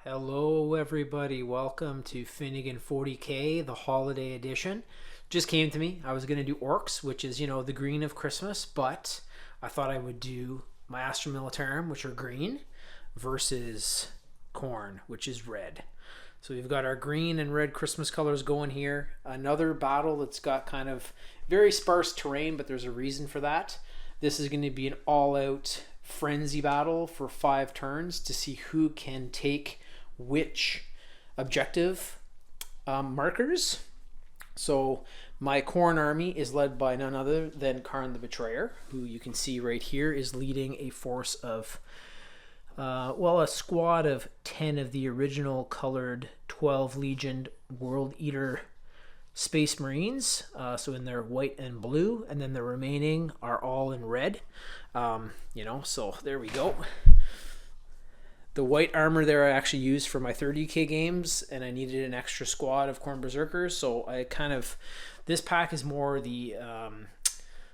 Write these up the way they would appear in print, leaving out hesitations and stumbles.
Hello everybody, welcome to Finnigan 40K, the holiday edition. Just came to me, I was going to do orcs, which is, the green of Christmas, but I thought I would do my Astra Militarum, which are green, versus Khorne, which is red. So we've got our green and red Christmas colors going here. Another battle that's got kind of very sparse terrain, but there's a reason for that. This is going to be an all-out frenzy battle for 5 turns to see who can take which objective markers. So my Khorne army is led by none other than Khorne the Betrayer, who you can see right here is leading a force of a squad of 10 of the original colored 12 Legion World Eater Space Marines, so in their white and blue, and then the remaining are all in red. So there we go. The white armor there I actually used for my 30k games, and I needed an extra squad of Khorne Berserkers, so this pack is more the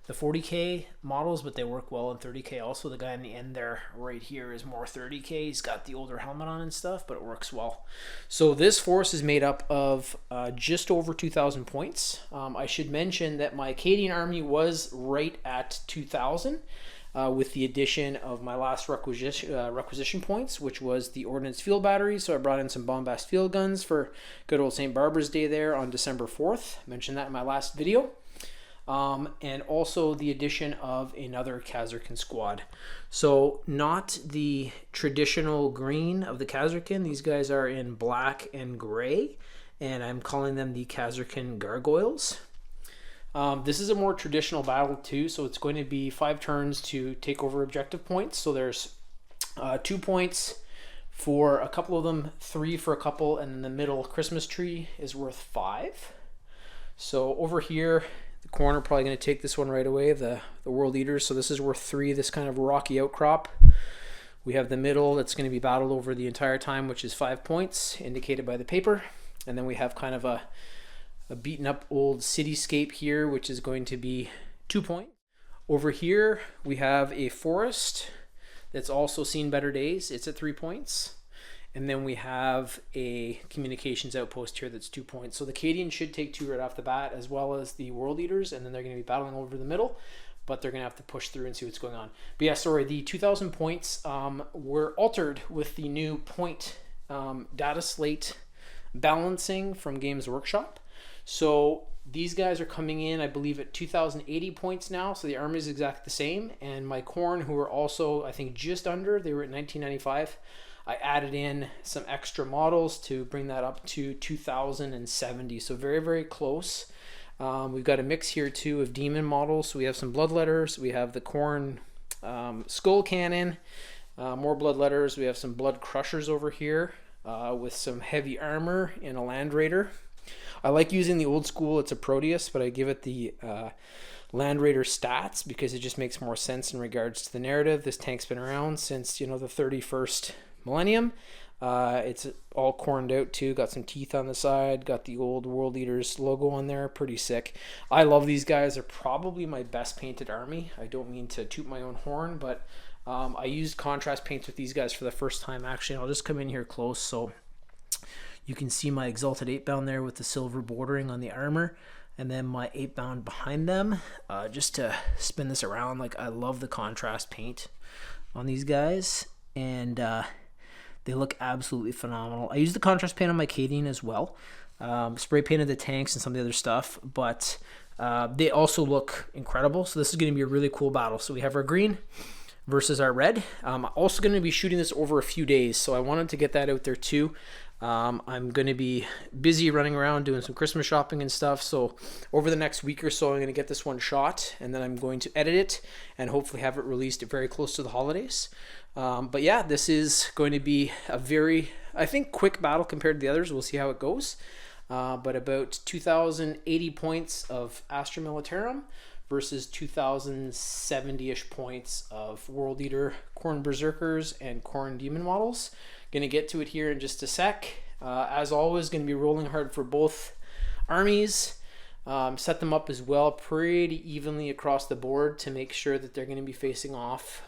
40k models, but they work well in 30k also. The guy in the end there right here is more 30k. He's got the older helmet on and stuff, but it works well. So this force is made up of just over 2,000 points. I should mention that my Cadian army was right at 2,000. With the addition of my last requisition points, which was the Ordnance Field Battery. So I brought in some Bombast Field Guns for good old St. Barbara's Day there on December 4th. I mentioned that in my last video. And also the addition of another Khazarkan squad. So not the traditional green of the Khazarkan. These guys are in black and gray, and I'm calling them the Khazarkan Gargoyles. This is a more traditional battle too, so it's going to be 5 turns to take over objective points. So there's 2 points for a couple of them, 3 for a couple, and in the middle Christmas tree is worth 5. So over here, the Khorne are probably going to take this one right away, the World Eaters. So this is worth 3, this kind of rocky outcrop. We have the middle that's going to be battled over the entire time, which is 5 points, indicated by the paper. And then we have kind of a beaten up old cityscape here, which is going to be 2 points. Over here we have a forest that's also seen better days. It's at 3 points. And then we have a communications outpost here that's 2 points. So the Cadian should take 2 right off the bat, as well as the World Eaters, and then they're going to be battling over the middle, but they're going to have to push through and see what's going on. But yeah, sorry, the 2,000 points were altered with the new point data slate balancing from Games Workshop. So these guys are coming in, I believe, at 2,080 points now. So the army is exactly the same. And my Khorne, who are also, I think, just under, they were at 1995. I added in some extra models to bring that up to 2,070. So very, very close. We've got a mix here, too, of demon models. So we have some bloodletters. We have the Khorne skull cannon, more bloodletters. We have some blood crushers over here with some heavy armor and a land raider. I like using the old school, it's a Proteus, but I give it the Land Raider stats because it just makes more sense in regards to the narrative. This tank's been around since, the 31st millennium. It's all corned out too, got some teeth on the side, got the old World Eaters logo on there, pretty sick. I love these guys, they're probably my best painted army. I don't mean to toot my own horn, but I used contrast paints with these guys for the first time actually. I'll just come in here close so you can see my Exalted 8-bound there with the silver bordering on the armor, and then my 8-bound behind them. Just to spin this around, like, I love the contrast paint on these guys, and they look absolutely phenomenal. I use the contrast paint on my Cadian as well. Spray painted the tanks and some of the other stuff, but they also look incredible. So this is going to be a really cool battle. So we have our green versus our red. I'm also going to be shooting this over a few days, so I wanted to get that out there too. I'm going to be busy running around doing some Christmas shopping and stuff, so over the next week or so I'm going to get this one shot, and then I'm going to edit it and hopefully have it released very close to the holidays. But yeah, this is going to be a very, I think, quick battle compared to the others. We'll see how it goes. But about 2,080 points of Astra Militarum versus 2,070-ish points of World Eater, Khorne Berserkers, and Khorne Demon models. Going to get to it here in just a sec. As always, going to be rolling hard for both armies. Set them up as well pretty evenly across the board to make sure that they're going to be facing off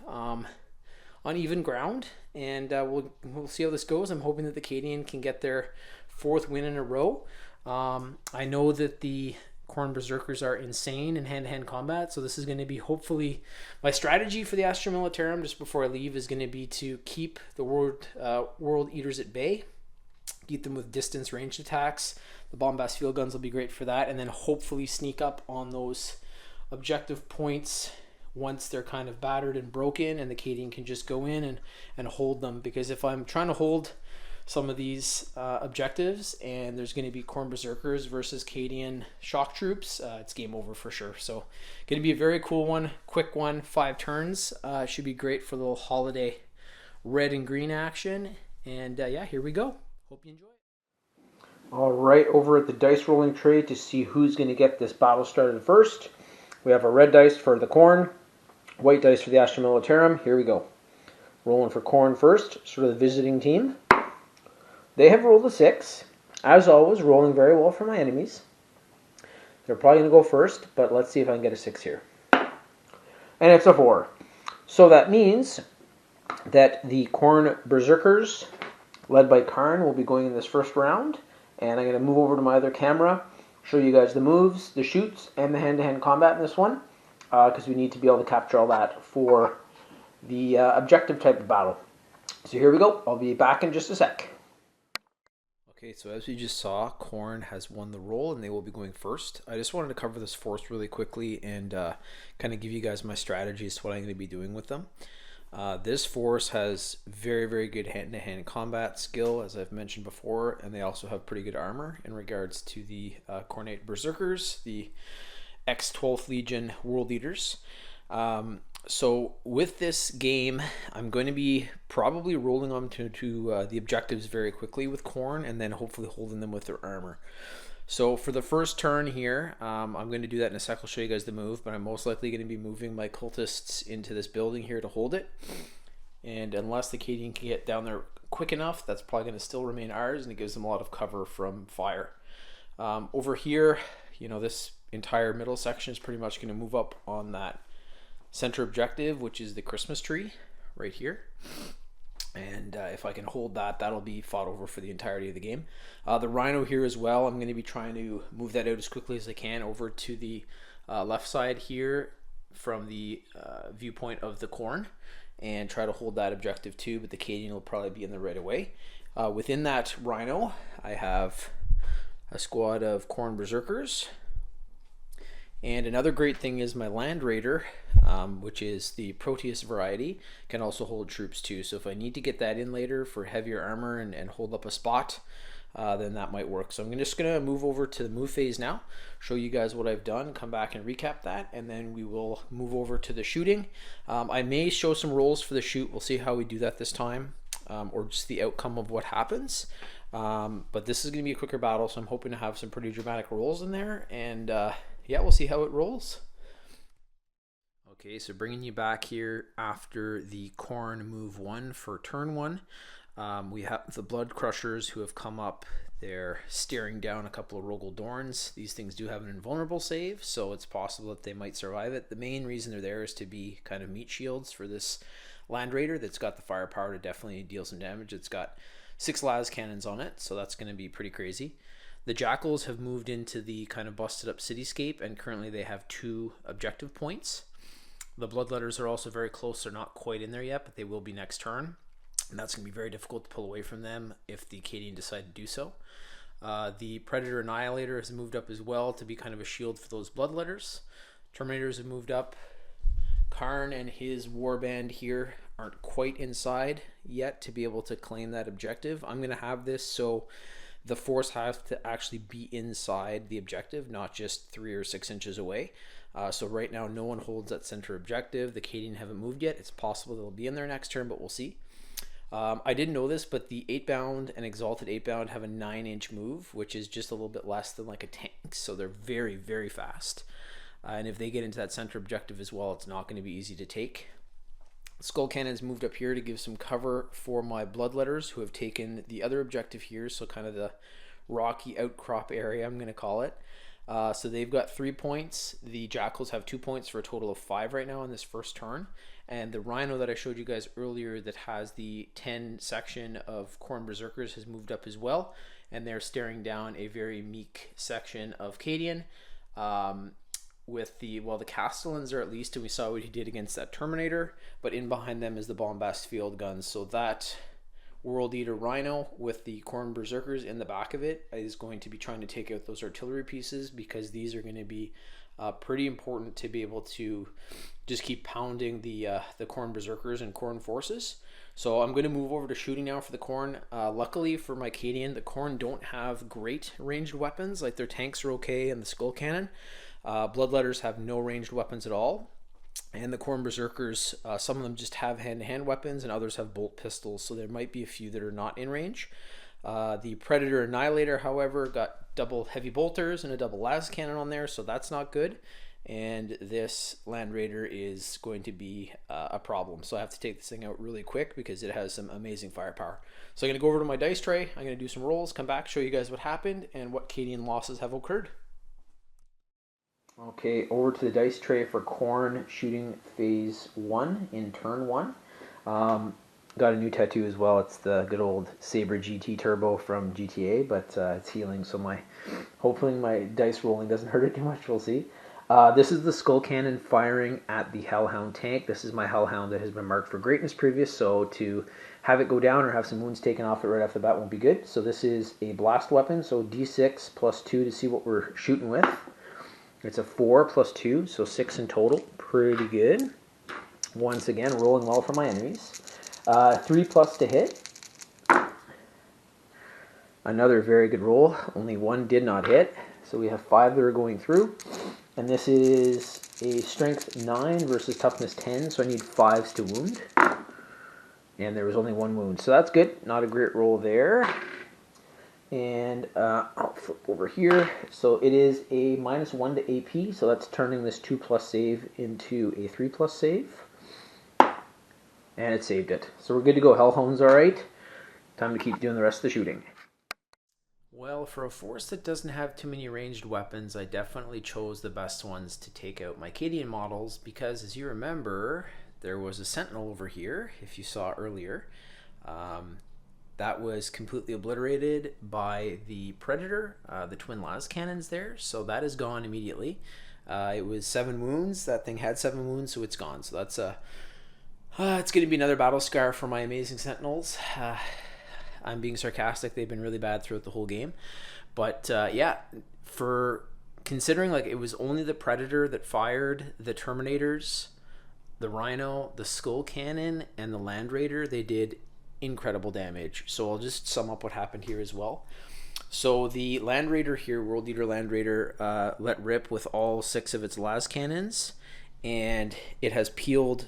on even ground, and we'll see how this goes. I'm hoping that the Cadian can get their 4th win in a row. I know that the Khorne Berserkers are insane in hand-to-hand combat, so this is going to be hopefully my strategy for the Astra Militarum just before I leave is going to be to keep the World Eaters at bay, keep them with distance ranged attacks. The bombast field guns will be great for that, and then hopefully sneak up on those objective points once they're kind of battered and broken, and the Cadian can just go in and hold them. Because if I'm trying to hold some of these objectives and there's going to be Khorne Berserkers versus Cadian shock troops, it's game over for sure. So going to be a very cool one, quick one, 5 turns. Should be great for the little holiday red and green action. And yeah, here we go. Hope you enjoy it. All right, over at the dice rolling tray to see who's going to get this battle started first. We have a red dice for the Khorne, white dice for the Astra Militarum. Here we go. Rolling for Khorne first, sort of the visiting team. They have rolled a 6. As always, rolling very well for my enemies. They're probably going to go first, but let's see if I can get a 6 here. And it's a 4. So that means that the Khorne Berserkers, led by Khorne, will be going in this first round. And I'm going to move over to my other camera, show you guys the moves, the shoots, and the hand-to-hand combat in this one. Because we need to be able to capture all that for the objective type of battle. So here we go. I'll be back in just a sec. Okay, so as we just saw, Khorne has won the roll and they will be going first. I just wanted to cover this force really quickly and kind of give you guys my strategies to what I'm going to be doing with them. This force has very, very good hand-to-hand combat skill, as I've mentioned before, and they also have pretty good armor in regards to the Khorne Berserkers, the X-12th Legion World Eaters. So with this game, I'm going to be probably rolling on to the objectives very quickly with Khorne, and then hopefully holding them with their armor. So for the first turn here, I'm going to do that in a sec. I'll show you guys the move, but I'm most likely going to be moving my cultists into this building here to hold it. And unless the Cadian can get down there quick enough, that's probably going to still remain ours, and it gives them a lot of cover from fire. Over here, you know, this entire middle section is pretty much going to move up on that center objective, which is the Christmas tree right here. And if I can hold that, that'll be fought over for the entirety of the game. The Rhino here as well, I'm going to be trying to move that out as quickly as I can over to the left side here from the viewpoint of the Khorne, and try to hold that objective too, but the Cadian will probably be in the right away. Within that Rhino, I have a squad of Khorne Berserkers. And another great thing is my Land Raider, which is the Proteus variety, can also hold troops too. So if I need to get that in later for heavier armor and hold up a spot, then that might work. So I'm just going to move over to the move phase now, show you guys what I've done, come back and recap that, and then we will move over to the shooting. I may show some rolls for the shoot. We'll see how we do that this time, or just the outcome of what happens. But this is going to be a quicker battle, so I'm hoping to have some pretty dramatic rolls in there, and yeah, we'll see how it rolls. Okay, so bringing you back here after the Khorne move 1 for turn 1. We have the Blood Crushers who have come up. They're staring down a couple of Rogel Dorns. These things do have an invulnerable save, so it's possible that they might survive it. The main reason they're there is to be kind of meat shields for this Land Raider that's got the firepower to definitely deal some damage. It's got 6 las cannons on it, so that's going to be pretty crazy. The Jackals have moved into the kind of busted up cityscape, and currently they have 2 objective points. The Bloodletters are also very close. They're not quite in there yet, but they will be next turn. And that's going to be very difficult to pull away from them if the Cadian decide to do so. The Predator Annihilator has moved up as well to be kind of a shield for those Bloodletters. Terminators have moved up. Khorne and his warband here aren't quite inside yet to be able to claim that objective. I'm going to have this so the force has to actually be inside the objective, not just 3 or 6 inches away. So right now, no one holds that center objective. The Cadian haven't moved yet. It's possible they'll be in there next turn, but we'll see. I didn't know this, but the 8-bound and Exalted 8-bound have a 9-inch move, which is just a little bit less than like a tank. So they're very, very fast. And if they get into that center objective as well, it's not going to be easy to take. Skull Cannons moved up here to give some cover for my Bloodletters who have taken the other objective here, so kind of the rocky outcrop area, I'm going to call it. So they've got 3 points. The Jackals have 2 points for a total of 5 right now in this first turn. And the Rhino that I showed you guys earlier that has the 10 section of Khorne Berserkers has moved up as well. And they're staring down a very meek section of Cadian. With the Castellans are at least, and we saw what he did against that Terminator, but in behind them is the Bombast field guns. So that World Eater Rhino with the Khorne Berserkers in the back of it is going to be trying to take out those artillery pieces, because these are going to be pretty important to be able to just keep pounding the Khorne Berserkers and Khorne forces. So I'm going to move over to shooting now for the Khorne. Luckily for my Cadian, the Khorne don't have great ranged weapons. Like their tanks are okay and the skull cannon. Bloodletters have no ranged weapons at all. And the Khorne Berserkers, some of them just have hand-to-hand weapons and others have bolt pistols. So there might be a few that are not in range. The Predator Annihilator, however, got double heavy bolters and a double las cannon on there. So that's not good. And this Land Raider is going to be a problem. So I have to take this thing out really quick because it has some amazing firepower. So I'm going to go over to my dice tray. I'm going to do some rolls, come back, show you guys what happened and what Cadian losses have occurred. Okay, over to the dice tray for Khorne shooting phase 1 in turn 1. Got a new tattoo as well. It's the good old Sabre GT Turbo from GTA, but it's healing, so hopefully my dice rolling doesn't hurt it too much. We'll see. This is the skull cannon firing at the Hellhound tank. This is my Hellhound that has been marked for greatness previous, so to have it go down or have some wounds taken off it right off the bat won't be good. So this is a blast weapon, so D6 plus 2 to see what we're shooting with. It's a 4 plus 2, so 6 in total. Pretty good. Once again, rolling well for my enemies. 3 plus to hit. Another very good roll. Only 1 did not hit. So we have 5 that are going through. And this is a strength 9 versus toughness 10, so I need 5s to wound. And there was only 1 wound, so that's good. Not a great roll there. And I'll flip over here. So it is a -1 to AP, so that's turning this 2+ save into a 3+ save. And it saved it. So we're good to go. Hellhound's alright. Time to keep doing the rest of the shooting. Well, for a force that doesn't have too many ranged weapons, I definitely chose the best ones to take out my Cadian models, because as you remember, there was a Sentinel over here, if you saw earlier. That was completely obliterated by the Predator, the twin las cannons there, so that is gone immediately. It was 7 wounds. That thing had 7 wounds, so it's gone. So that's it's going to be another battle scar for my amazing Sentinels. I'm being sarcastic. They've been really bad throughout the whole game. But yeah, for considering like it was only the Predator that fired the Terminators, the Rhino, the Skull Cannon, and the Land Raider, they did incredible damage. So I'll just sum up what happened here as well. So the Land Raider here, World Eater Land Raider, let rip with all 6 of its las cannons, and it has peeled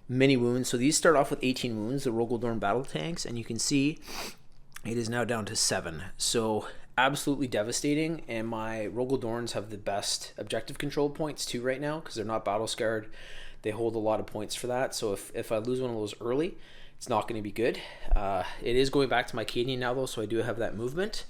many wounds. So these start off with 18 wounds, the Rogaldorn battle tanks, and you can see it is now down to 7. So absolutely devastating, and my Rogaldorns have the best objective control points too right now, because they're not battle scarred. They hold a lot of points for that. So if I lose one of those early, it's not going to be good. It is going back to my Cadian now though, so I do have that movement.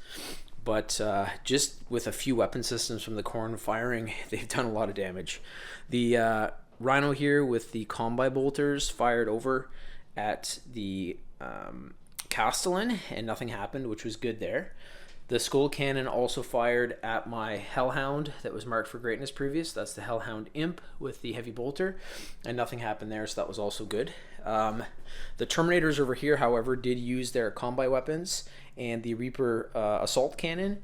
But just with a few weapon systems from the Khorne firing, they've done a lot of damage. The Rhino here with the combi bolters fired over at the Castellan, and nothing happened, which was good there. The Skull Cannon also fired at my Hellhound that was marked for greatness previous. That's the Hellhound Imp with the heavy bolter, and nothing happened there, so that was also good. The Terminators over here, however, did use their combi weapons and the Reaper assault cannon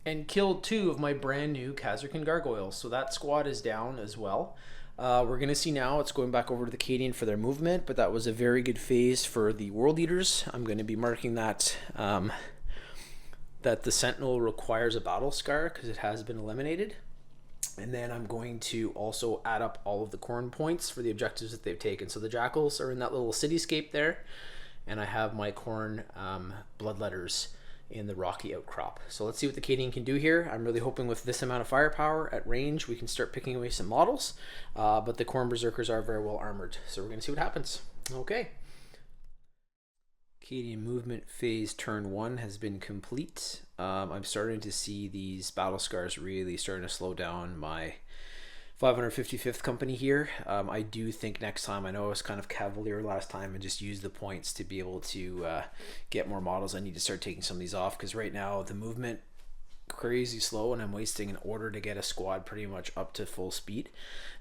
and killed 2 of my brand new Khazarkan gargoyles. So that squad is down as well. We're going to see now it's going back over to the Cadian for their movement, but that was a very good phase for the World Eaters. I'm going to be marking that that the Sentinel requires a battle scar because it has been eliminated. And then I'm going to also add up all of the Khorne points for the objectives that they've taken. So the Jackals are in that little cityscape there, and I have my Khorne bloodletters in the rocky outcrop. So let's see what the Cadian can do here. I'm really hoping with this amount of firepower at range we can start picking away some models, but the Khorne Berserkers are very well armored, so we're going to see what happens. Okay, Cadian movement phase turn 1 has been complete. I'm starting to see these battle scars really starting to slow down my 555th company here. I do think next time, I know I was kind of cavalier last time and just used the points to be able to get more models. I need to start taking some of these off because right now the movement crazy slow and I'm wasting an order to get a squad pretty much up to full speed.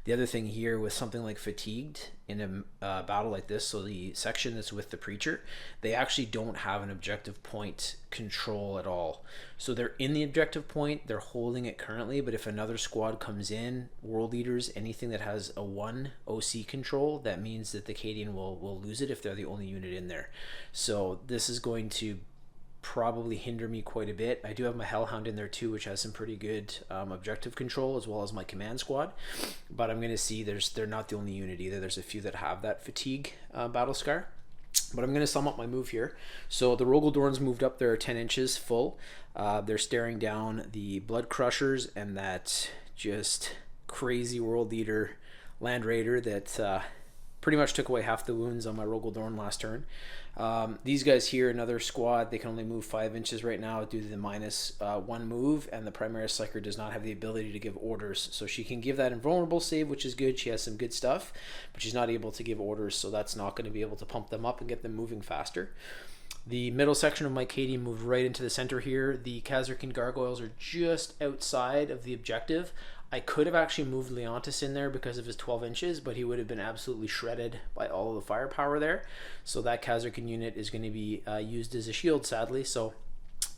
The other thing here with something like fatigued in a battle like this, so the section that's with the preacher, they actually don't have an objective point control at all. So they're in the objective point, they're holding it currently, but if another squad comes in, World Eaters, anything that has a 1 OC control, that means that the Cadian will lose it if they're the only unit in there. So this is going to probably hinder me quite a bit. I do have my Hellhound in there too, which has some pretty good objective control, as well as my command squad, but I'm going to see they're not the only unit either. There's a few that have that fatigue battle scar, but I'm going to sum up my move here. So the Rogaldorns moved up there 10 inches full. They're staring down the Blood Crushers and that just crazy World Eater Land Raider that pretty much took away half the wounds on my Rogaldorn last turn. These guys here, another squad, they can only move 5 inches right now due to the -1 move, and the Primaris Psyker does not have the ability to give orders. So she can give that invulnerable save, which is good. She has some good stuff, but she's not able to give orders, so that's not going to be able to pump them up and get them moving faster. The middle section of my Cadian moved right into the center here. The Khazarkin Gargoyles are just outside of the objective. I could have actually moved Leontis in there because of his 12 inches, but he would have been absolutely shredded by all of the firepower there. So that Khazarkin unit is going to be used as a shield, sadly. So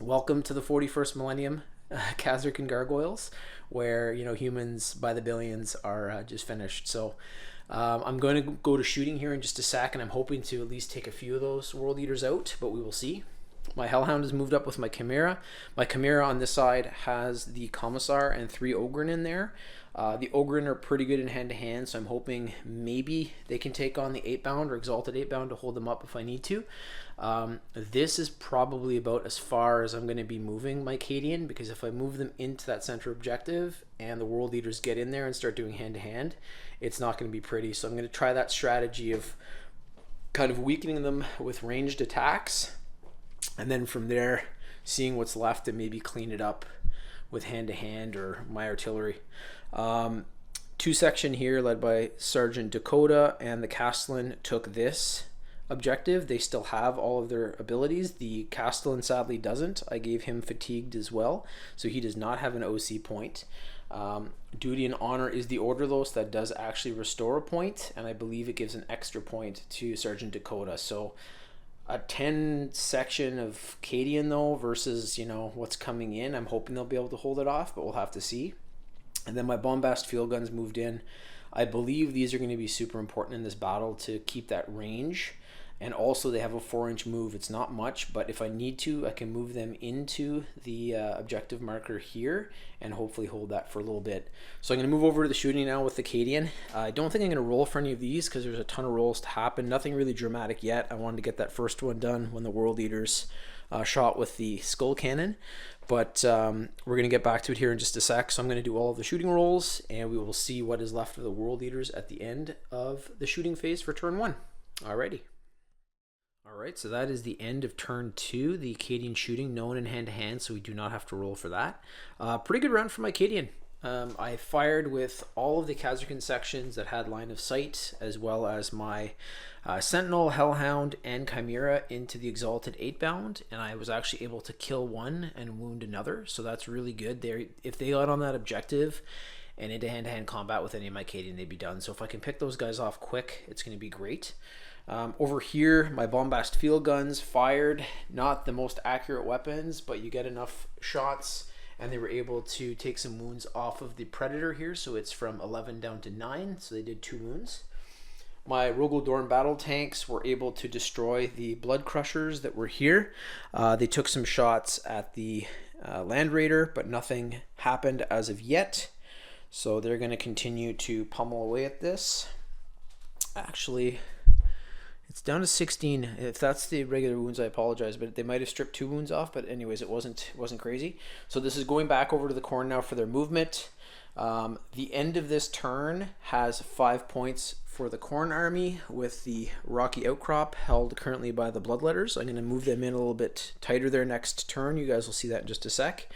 welcome to the 41st millennium, Khazarkin Gargoyles, where, you know, humans by the billions are just finished. So I'm going to go to shooting here in just a sec, and I'm hoping to at least take a few of those World Eaters out, but we will see. My Hellhound has moved up with my Chimera. My Chimera on this side has the Commissar and 3 Ogryn in there. The Ogryn are pretty good in hand-to-hand, so I'm hoping maybe they can take on the 8-bound or Exalted 8-bound to hold them up if I need to. This is probably about as far as I'm going to be moving my Cadian, because if I move them into that center objective and the World Eaters get in there and start doing hand-to-hand, it's not going to be pretty. So I'm going to try that strategy of kind of weakening them with ranged attacks, and then from there seeing what's left and maybe clean it up with hand-to-hand or my artillery. 2 section here led by Sergeant Dakota and the Castellan took this objective. They still have all of their abilities. The Castellan sadly doesn't. I gave him fatigued as well, so he does not have an OC point. Duty and Honor is the order though, so that does actually restore a point, and I believe it gives an extra point to Sergeant Dakota. So a 10 section of Cadian though versus, you know, what's coming in, I'm hoping they'll be able to hold it off, but we'll have to see. And then my Bombast field guns moved in. I believe these are going to be super important in this battle to keep that range, and also they have a 4-inch move. It's not much, but if I need to, I can move them into the objective marker here and hopefully hold that for a little bit. So I'm going to move over to the shooting now with the Cadian. I don't think I'm going to roll for any of these because there's a ton of rolls to happen. Nothing really dramatic yet. I wanted to get that first one done when the World Eaters shot with the skull cannon, but we're going to get back to it here in just a sec. So I'm going to do all of the shooting rolls, and we will see what is left of the World Eaters at the end of the shooting phase for turn 1. Alrighty. Alright, so that is the end of turn 2. The Cadian shooting, no one in hand-to-hand, so we do not have to roll for that. Pretty good round for my Cadian. I fired with all of the Khazarkin sections that had line of sight, as well as my Sentinel, Hellhound, and Chimera into the Exalted 8-bound, and I was actually able to kill one and wound another, so that's really good. If they got on that objective and into hand-to-hand combat with any of my Cadian, they'd be done. So if I can pick those guys off quick, it's going to be great. Over here, my Bombast field guns fired, not the most accurate weapons, but you get enough shots, and they were able to take some wounds off of the Predator here, so it's from 11 down to 9, so they did 2 wounds. My Rogaldorn battle tanks were able to destroy the Blood Crushers that were here. They took some shots at the Land Raider, but nothing happened as of yet, so they're going to continue to pummel away at this. Actually, it's down to 16. If that's the regular wounds, I apologize, but they might have stripped 2 wounds off. But anyways, it wasn't crazy. So this is going back over to the Khorne now for their movement. The end of this turn has 5 points for the Khorne army with the Rocky Outcrop held currently by the Bloodletters. I'm going to move them in a little bit tighter there next turn. You guys will see that in just a sec.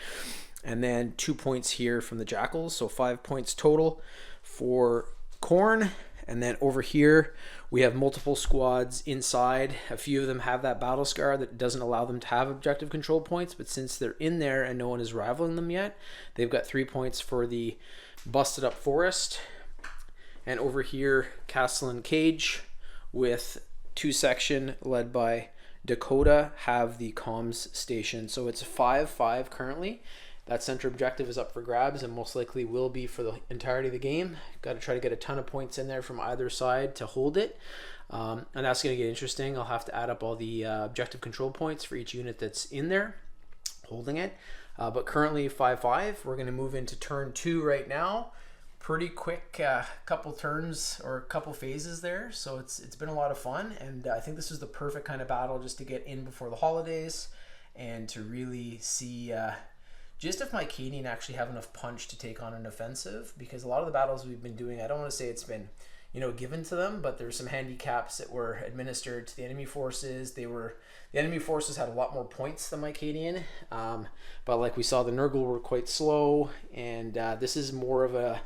And then 2 points here from the Jackals, so 5 points total for Khorne. And then over here, we have multiple squads inside. A few of them have that battle scar that doesn't allow them to have objective control points, but since they're in there and no one is rivaling them yet, they've got 3 points for the busted up forest. And over here, Castellan Cage with 2 section led by Dakota have the comms station. So it's 5-5 currently. That center objective is up for grabs and most likely will be for the entirety of the game. Got to try to get a ton of points in there from either side to hold it. And that's going to get interesting. I'll have to add up all the objective control points for each unit that's in there holding it. But currently 5-5. We're going to move into turn 2 right now. Pretty quick couple turns or couple phases there. So it's been a lot of fun. And I think this is the perfect kind of battle just to get in before the holidays and to really see... just if my Cadian actually have enough punch to take on an offensive, because a lot of the battles we've been doing, I don't want to say it's been, given to them, but there's some handicaps that were administered to the enemy forces. The enemy forces had a lot more points than my Cadian, but like we saw, the Nurgle were quite slow, and this is more of a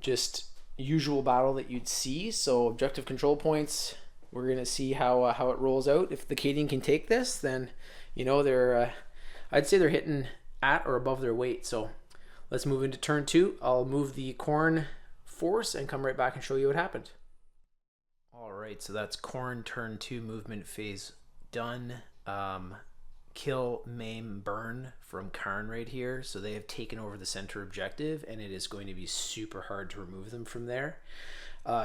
just usual battle that you'd see. So objective control points, we're gonna see how it rolls out. If the Cadian can take this, then they're I'd say they're hitting at or above their weight. So let's move into turn 2. I'll move the Khorne force and come right back and show you what happened. All right, so that's Khorne turn 2 movement phase done. Kill, maim, burn from Karn right here. So they have taken over the center objective and it is going to be super hard to remove them from there.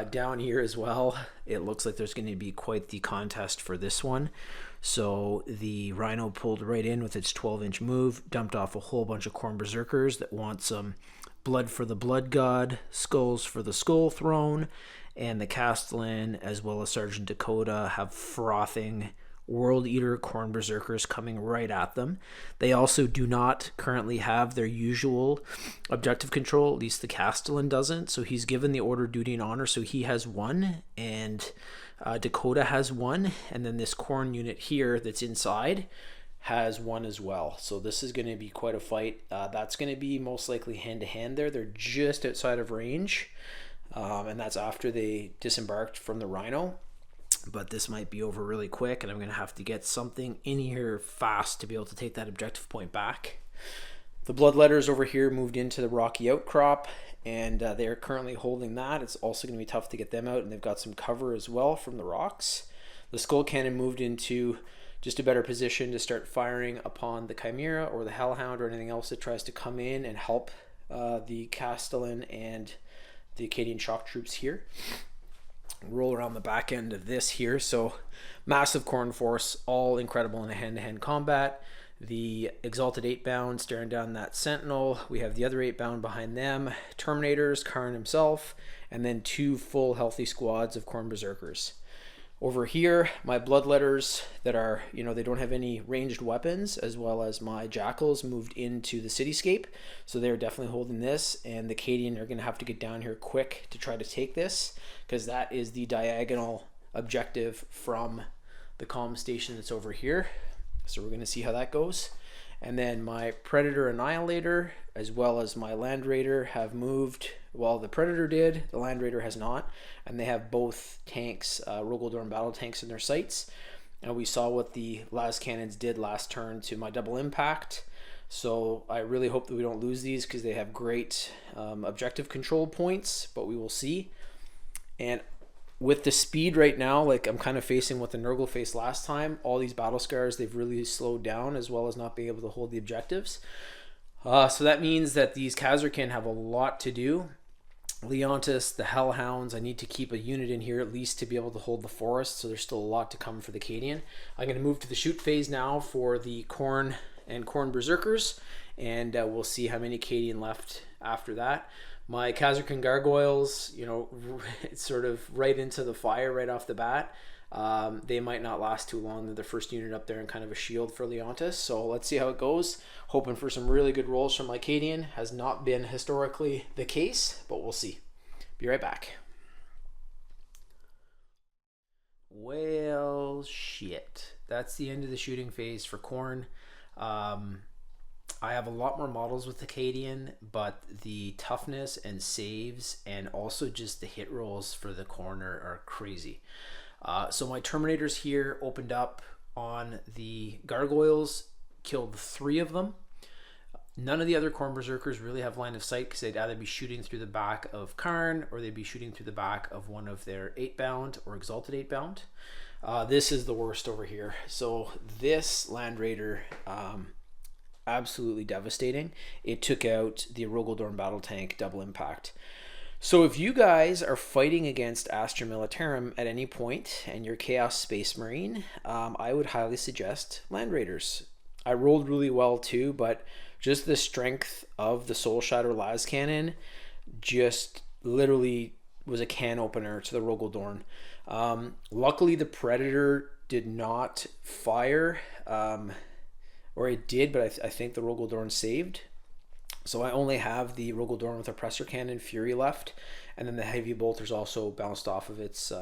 Down here as well, it looks like there's going to be quite the contest for this one. So the Rhino pulled right in with its 12-inch move, dumped off a whole bunch of Khorne Berserkers that want some blood for the Blood God, skulls for the Skull Throne, and the Castellan as well as Sergeant Dakota have frothing World Eater Khorne Berserkers coming right at them. They also do not currently have their usual objective control, at least the Castellan doesn't. So he's given the order, duty, and honor, so he has 1, and Dakota has 1, and then this Khorne unit here that's inside has 1 as well. So this is going to be quite a fight. That's going to be most likely hand-to-hand there. They're just outside of range, and that's after they disembarked from the Rhino. But this might be over really quick, and I'm going to have to get something in here fast to be able to take that objective point back. The Bloodletters over here moved into the Rocky Outcrop, and they are currently holding that. It's also going to be tough to get them out, and they've got some cover as well from the rocks. The Skull Cannon moved into just a better position to start firing upon the Chimera or the Hellhound or anything else that tries to come in and help the Castellan and the Cadian shock troops here. Roll around the back end of this here. So massive Khorne force, all incredible in a hand-to-hand combat. The Exalted 8-bound staring down that Sentinel. We have the other 8-bound behind them, Terminators, Karn himself, and then 2 full healthy squads of Khorne Berserkers. Over here, my Bloodletters that are, they don't have any ranged weapons, as well as my Jackals moved into the cityscape. So they're definitely holding this, and the Cadian are going to have to get down here quick to try to take this, because that is the diagonal objective from the comm station that's over here. So we're going to see how that goes. And then my Predator Annihilator, as well as my Land Raider, have moved. Well, the Predator did, the Land Raider has not. And they have both tanks, Rogaldorn battle tanks in their sights. And we saw what the las cannons did last turn to my double impact. So I really hope that we don't lose these, because they have great objective control points, but we will see. And with the speed right now, like I'm kind of facing what the Nurgle faced last time. All these battle scars, they've really slowed down, as well as not being able to hold the objectives. So that means that these Khazarkin have a lot to do. Leontis, the Hellhounds, I need to keep a unit in here at least to be able to hold the forest, so there's still a lot to come for the Cadian. I'm going to move to the shoot phase now for the Khorne and Khorne Berserkers, and we'll see how many Cadian left after that. My Khazarkin Gargoyles, it's sort of right into the fire right off the bat. They might not last too long. They're the first unit up there and kind of a shield for Leontis. So let's see how it goes. Hoping for some really good rolls from my Cadian. Has not been historically the case, but we'll see. Be right back. Well, shit. That's the end of the shooting phase for Khorne. I have a lot more models with the Cadian, but the toughness and saves and also just the hit rolls for the Khorne are crazy. So my Terminators here opened up on the Gargoyles, killed 3 of them. None of the other Khorne Berserkers really have line of sight because they'd either be shooting through the back of Karn or they'd be shooting through the back of one of their 8-bound or Exalted 8-bound. This is the worst over here. So this Land Raider, absolutely devastating. It took out the Rogaldorn battle tank double impact. So if you guys are fighting against Astra Militarum at any point and you're Chaos Space Marine, I would highly suggest Land Raiders. I rolled really well too, but just the strength of the Soul Shatter Las Cannon just literally was a can opener to the Rogaldorn. Luckily, the Predator did not fire, or it did, but I think the Rogaldorn saved. So I only have the Rogaldorn with Oppressor Cannon Fury left, and then the Heavy Bolter's also bounced off of its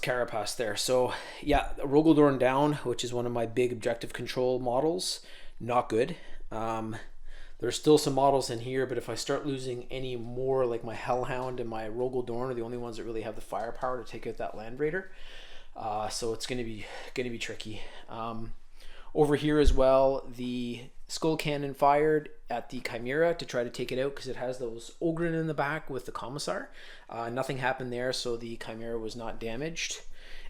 carapace there. So yeah, Rogaldorn down, which is one of my big objective control models. Not good. There's still some models in here, but if I start losing any more, like my Hellhound and my Rogaldorn are the only ones that really have the firepower to take out that Land Raider. So it's gonna be tricky. Over here as well, the Skull Cannon fired at the Chimera to try to take it out because it has those Ogryn in the back with the Commissar. Nothing happened there, so the Chimera was not damaged.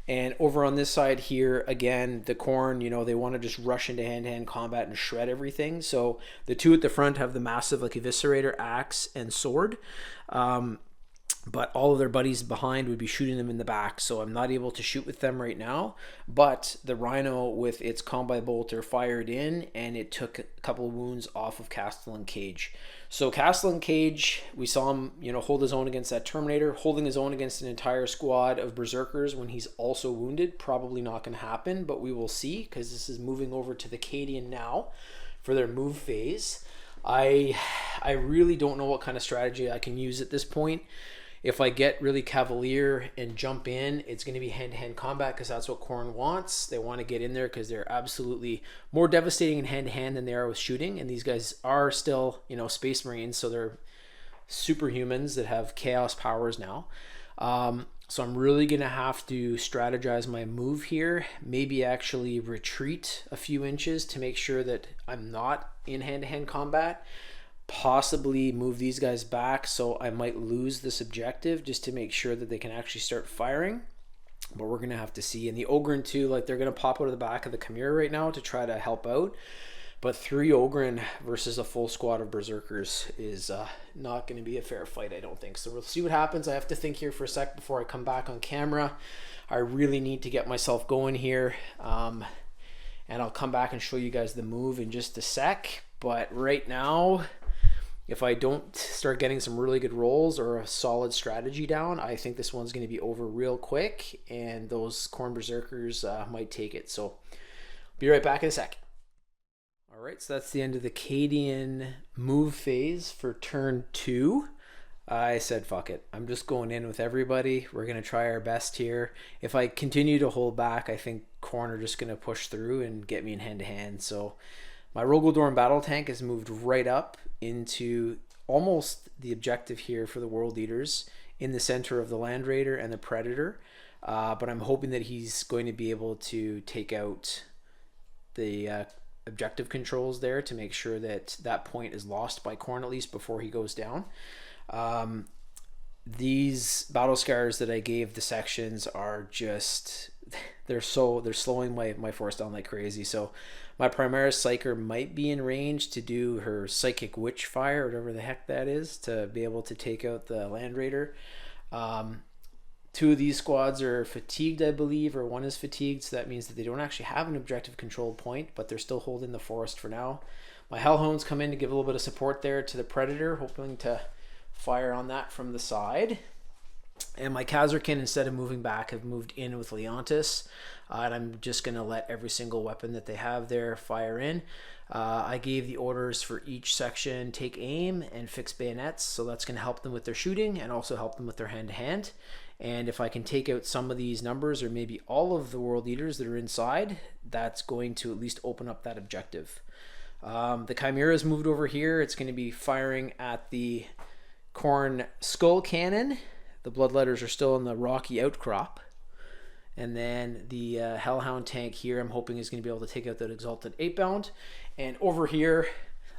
And over on this side here, again, the Khorne, you know, they want to just rush into hand-to-hand combat and shred everything. So the 2 at the front have the massive, like, Eviscerator, Axe, and Sword. But all of their buddies behind would be shooting them in the back, so I'm not able to shoot with them right now. But the Rhino with its Combi Bolter fired in, and it took a couple of wounds off of Castellan Cage. So Castellan Cage, we saw him, you know, hold his own against that Terminator, holding his own against an entire squad of Berserkers when he's also wounded. Probably not going to happen, but we will see, because this is moving over to the Cadian now for their move phase. I really don't know what kind of strategy I can use at this point. If I get really cavalier and jump in, it's going to be hand-to-hand combat because that's what Khorne wants. They want to get in there because they're absolutely more devastating in hand-to-hand than they are with shooting. And these guys are still, you know, Space Marines, so they're superhumans that have chaos powers now. So I'm really going to have to strategize my move here. Maybe actually retreat a few inches to make sure that I'm not in hand-to-hand combat. Possibly move these guys back so I might lose this objective just to make sure that they can actually start firing, but we're gonna have to see. And the Ogryn too, like, they're gonna pop out of the back of the Chimera right now to try to help out, but 3 Ogryn versus a full squad of Berserkers is not gonna be a fair fight, I don't think. So we'll see what happens. I have to think here for a sec before I come back on camera. I really need to get myself going here, and I'll come back and show you guys the move in just a sec. But right now, if I don't start getting some really good rolls or a solid strategy down, I think this one's going to be over real quick, and those Khorne Berserkers might take it. So be right back in a sec. All right, so that's the end of the Cadian move phase for turn 2. I said, fuck it. I'm just going in with everybody. We're going to try our best here. If I continue to hold back, I think Khorne are just going to push through and get me in hand-to-hand. So my Rogaldorn battle tank has moved right up into almost the objective here for the World Eaters in the center of the Land Raider and the Predator. But I'm hoping that he's going to be able to take out the objective controls there to make sure that that point is lost by Khorne at least before he goes down. These battle scars that I gave the sections are just, they're slowing my force down like crazy. So my Primaris Psyker might be in range to do her Psychic Witch Fire, or whatever the heck that is, to be able to take out the Land Raider. 2 of these squads are fatigued, I believe, or 1 is fatigued, so that means that they don't actually have an objective control point, but they're still holding the forest for now. My Hellhounds come in to give a little bit of support there to the Predator, hoping to fire on that from the side. And my Khazarkin, instead of moving back, have moved in with Leontis. And I'm just going to let every single weapon that they have there fire in. I gave the orders for each section, take aim and fix bayonets. So that's going to help them with their shooting and also help them with their hand-to-hand. And if I can take out some of these numbers, or maybe all of the World Eaters that are inside, that's going to at least open up that objective. The Chimera is moved over here. It's going to be firing at the Khorne Skull Cannon. The Bloodletters are still in the rocky outcrop. And then the Hellhound tank here, I'm hoping is going to be able to take out that Exalted 8-bound. And over here,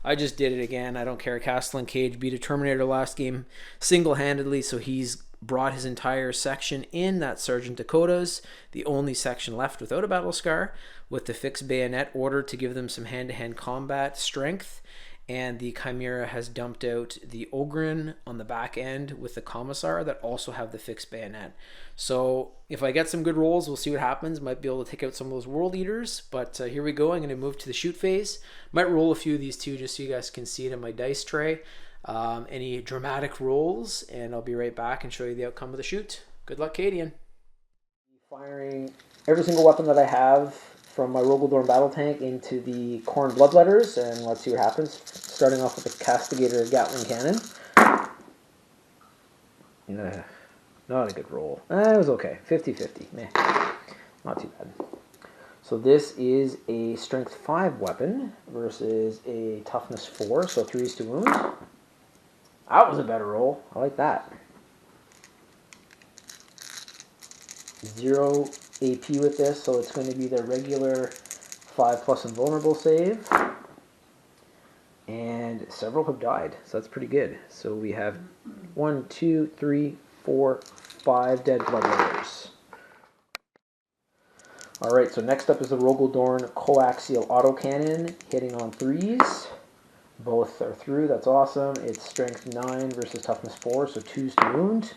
I just did it again. I don't care. Castellan Cage beat a Terminator last game single-handedly, so he's brought his entire section in. That's Sergeant Dakota's, the only section left without a battle scar, with the fixed bayonet order to give them some hand-to-hand combat strength. And the Chimera has dumped out the Ogren on the back end with the Commissar that also have the fixed bayonet. So if I get some good rolls, we'll see what happens. Might be able to take out some of those World Eaters. But here we go. I'm going to move to the shoot phase. Might roll a few of these too, just so you guys can see it in my dice tray. Any dramatic rolls, and I'll be right back and show you the outcome of the shoot. Good luck, Cadian. Firing every single weapon that I have from my Rogaldorn battle tank into the Khorne Bloodletters, and let's see what happens. Starting off with the Castigator Gatling Cannon. Not a good roll. It was okay. 50-50. Meh. Not too bad. So this is a Strength 5 weapon versus a Toughness 4, so 3s to wound. That was a better roll. I like that. 0 AP with this, so it's going to be the regular 5+ invulnerable save. And several have died, so that's pretty good. So we have 1, 2, 3, 4, 5 dead Bloodletters. Alright, so next up is the Rogaldorn Coaxial Autocannon, hitting on 3s. Both are through, that's awesome. It's Strength 9 versus Toughness 4, so 2s to wound.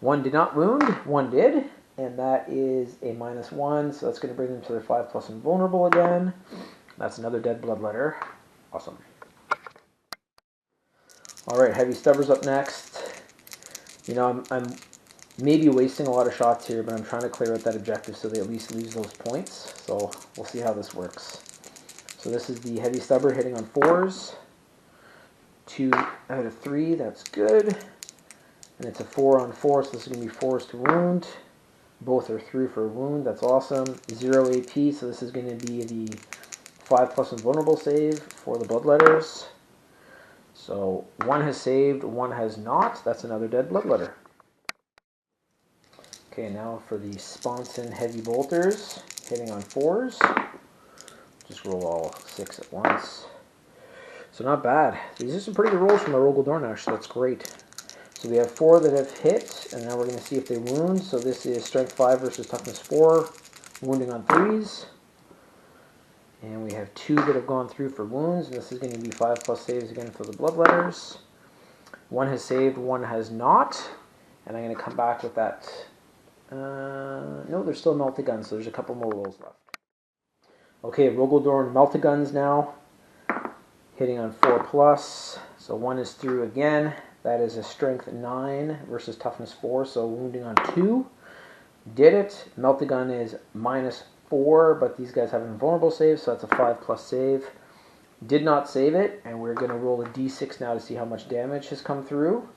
1 did not wound, 1 did. And that is a -1, so that's going to bring them to their 5+ invulnerable again. That's another dead Bloodletter. Awesome. Alright, Heavy Stubbers up next. You know, I'm maybe wasting a lot of shots here, but I'm trying to clear out that objective so they at least lose those points. So we'll see how this works. So this is the Heavy Stubber hitting on 4s. 2 out of 3, that's good. And it's a 4 on 4, so this is going to be 4s to wound. Both are through for a wound, that's awesome. 0 AP, so this is going to be the 5+ invulnerable save for the Bloodletters. So 1 has saved, 1 has not. That's another dead Bloodletter. Okay, now for the Sponson Heavy Bolters, hitting on 4s. Just roll all 6 at once. So not bad. These are some pretty good rolls from my Rogaldorn, actually. That's great. So we have 4 that have hit, and now we're going to see if they wound. So this is Strength 5 versus Toughness 4, wounding on 3s. And we have 2 that have gone through for wounds, and this is going to be 5+ saves again for the Bloodletters. 1 has saved, 1 has not. And I'm going to come back with that. No, there's still Meltaguns, so there's a couple more rolls left. Okay, Rogaldorn Meltaguns now, hitting on 4+. So 1 is through again. That is a Strength 9 versus Toughness 4, so wounding on 2. Did it. Meltagun is -4, but these guys have an invulnerable save, so that's a 5+ save. Did not save it, and we're going to roll a d6 now to see how much damage has come through.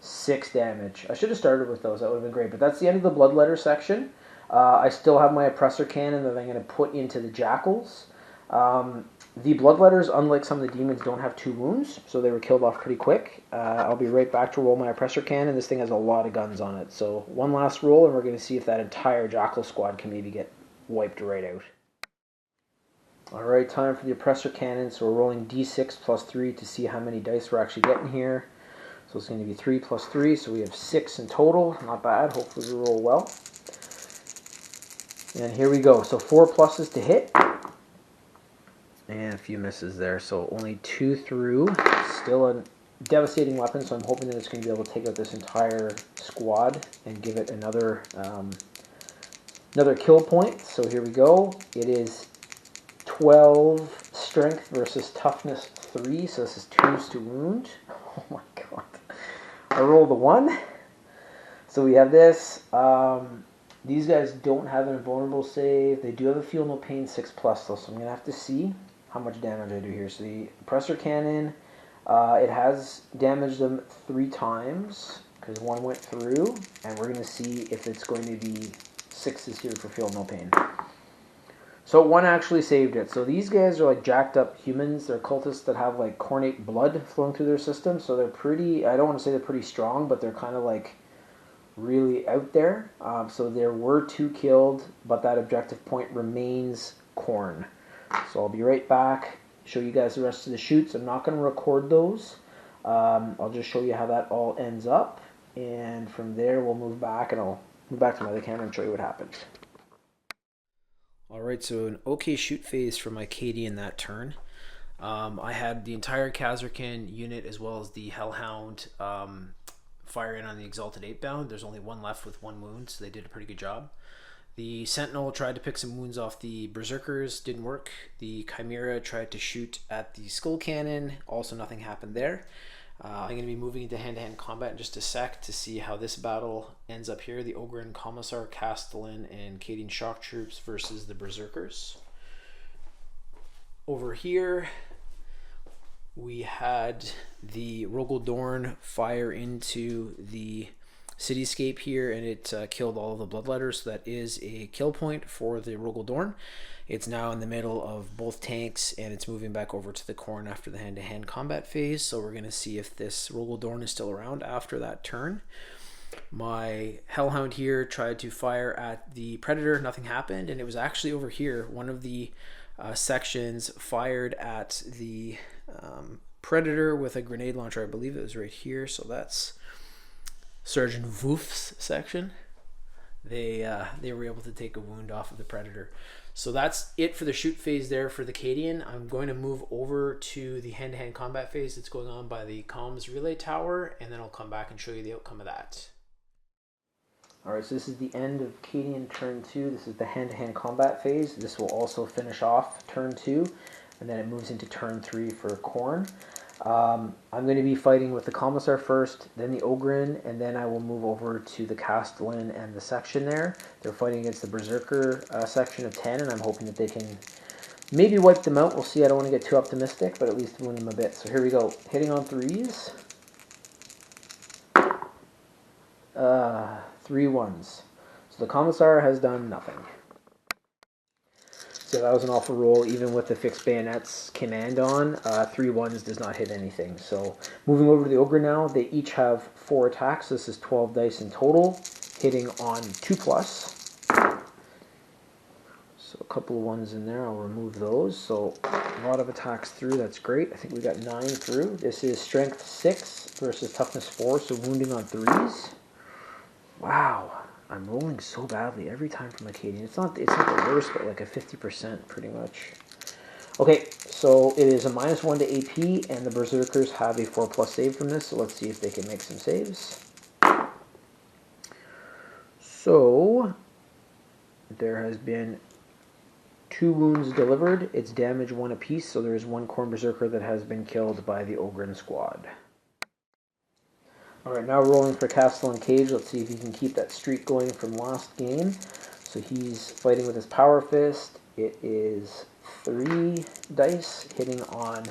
6 damage. I should have started with those. That would have been great, but that's the end of the Bloodletter section. I still have my Oppressor Cannon that I'm going to put into the Jackals. The Bloodletters, unlike some of the demons, don't have 2 wounds, so they were killed off pretty quick. I'll be right back to roll my Oppressor Cannon. This thing has a lot of guns on it. So one last roll, and we're going to see if that entire Jackal squad can maybe get wiped right out. Alright, time for the Oppressor Cannon. So we're rolling d6 + 3 to see how many dice we're actually getting here. So it's going to be 3 + 3, so we have 6 in total. Not bad. Hopefully we roll well. And here we go. So 4 pluses to hit. And a few misses there, so only 2 through. Still a devastating weapon, so I'm hoping that it's going to be able to take out this entire squad and give it another kill point. So here we go. It is 12 strength versus toughness 3, so this is 2s to wound. Oh my god. I rolled a 1. So we have this. These guys don't have an invulnerable save. They do have a feel no pain 6+ though, so I'm going to have to see how much damage I do here. So the Oppressor Cannon, it has damaged them 3 times, because 1 went through, and we're going to see if it's going to be 6s here for Feel No Pain. So 1 actually saved it. So these guys are like jacked up humans. They're cultists that have like cornate blood flowing through their system. So they're pretty, I don't want to say they're pretty strong, but they're kind of like really out there. So there were 2 killed, but that objective point remains Khorne. So I'll be right back, show you guys the rest of the shoots. I'm not going to record those. I'll just show you how that all ends up. And from there we'll move back, and I'll move back to my other camera and show you what happened. Alright, so an okay shoot phase for my Cadian that turn. I had the entire Khazarkan unit as well as the Hellhound firing on the Exalted 8-bound. There's only 1 left with 1 wound, so they did a pretty good job. The Sentinel tried to pick some wounds off the Berserkers, didn't work. The Chimera tried to shoot at the Skull Cannon, also nothing happened there. I'm going to be moving into hand-to-hand combat in just a sec to see how this battle ends up here. The Ogryn, Commissar, Castellan, and Cadian Shock Troops versus the Berserkers. Over here, we had the Rogel Dorn fire into the cityscape here, and it killed all of the Bloodletters, so that is a kill point for the Rogel Dorn. It's now in the middle of both tanks, and it's moving back over to the Khorne after the hand-to-hand combat phase, so we're going to see if this Rogel Dorn is still around after that turn. My Hellhound here tried to fire at the Predator, nothing happened, and it was actually over here. One of the sections fired at the Predator with a grenade launcher. I believe it was right here, so that's Sergeant Voof's section. They were able to take a wound off of the Predator. So that's it for the shoot phase there for the Cadian. I'm going to move over to the hand-to-hand combat phase that's going on by the comms relay tower, and then I'll come back and show you the outcome of that. Alright, so this is the end of Cadian turn 2. This is the hand-to-hand combat phase. This will also finish off turn 2, and then it moves into turn 3 for Khorne. I'm going to be fighting with the Commissar first, then the Ogryn, and then I will move over to the Castellan and the section there. They're fighting against the Berserker section of 10, and I'm hoping that they can maybe wipe them out. We'll see. I don't want to get too optimistic, but at least wound them a bit. So here we go. Hitting on 3s. 3 1s. So the Commissar has done nothing. So that was an awful roll, even with the fixed bayonets command on. 3 1s does not hit anything. So moving over to the Ogre now, they each have 4 attacks. This is 12 dice in total, hitting on 2+. So a couple of 1s in there, I'll remove those. So a lot of attacks through, that's great. I think we got 9 through. This is strength 6 versus toughness 4, so wounding on 3s. Wow. I'm rolling so badly every time from Cadian. It's not the worst, but like a 50% pretty much. Okay, so it is a -1 to AP, and the Berserkers have a 4+ save from this, so let's see if they can make some saves. So, there has been 2 wounds delivered. It's damage 1 apiece, so there is 1 Khorne Berserker that has been killed by the Ogryn squad. Alright, now rolling for Castellan Cage. Let's see if he can keep that streak going from last game. So he's fighting with his Power Fist. It is 3 dice, hitting on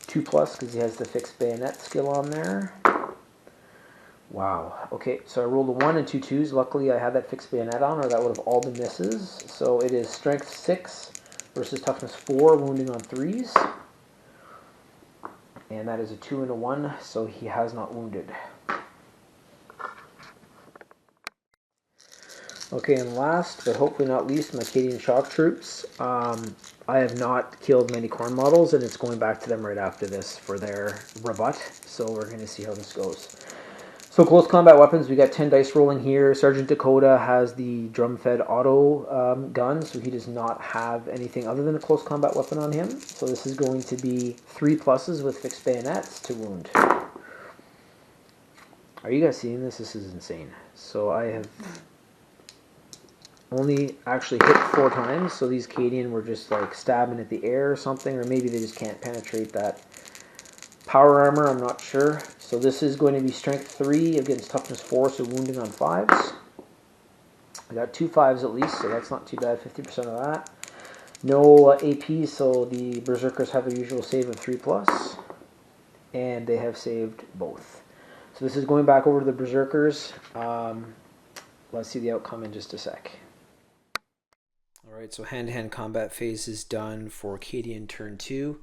2+ because he has the fixed bayonet skill on there. Wow. Okay, so I rolled a 1 and 2 2s. Luckily I had that fixed bayonet on, or that would have all been misses. So it is strength 6 versus toughness 4, wounding on 3s. And that is a 2 and a 1, so he has not wounded. Okay, and last, but hopefully not least, my Cadian Shock Troops. I have not killed many Khorne models, and it's going back to them right after this for their rebut. So we're going to see how this goes. So close combat weapons, we got 10 dice rolling here. Sergeant Dakota has the drum-fed auto gun, so he does not have anything other than a close combat weapon on him. So this is going to be 3 pluses with fixed bayonets to wound. Are you guys seeing this? This is insane. So I have only actually hit 4 times, so these Cadian were just like stabbing at the air or something, or maybe they just can't penetrate that power armor, I'm not sure. So this is going to be strength 3 against toughness 4, so wounding on 5s. I got 2 5s at least, so that's not too bad, 50% of that. No AP, so the Berserkers have their usual save of 3+, and they have saved both. So this is going back over to the Berserkers. Let's see the outcome in just a sec. All right, so hand-to-hand combat phase is done for Cadian turn 2.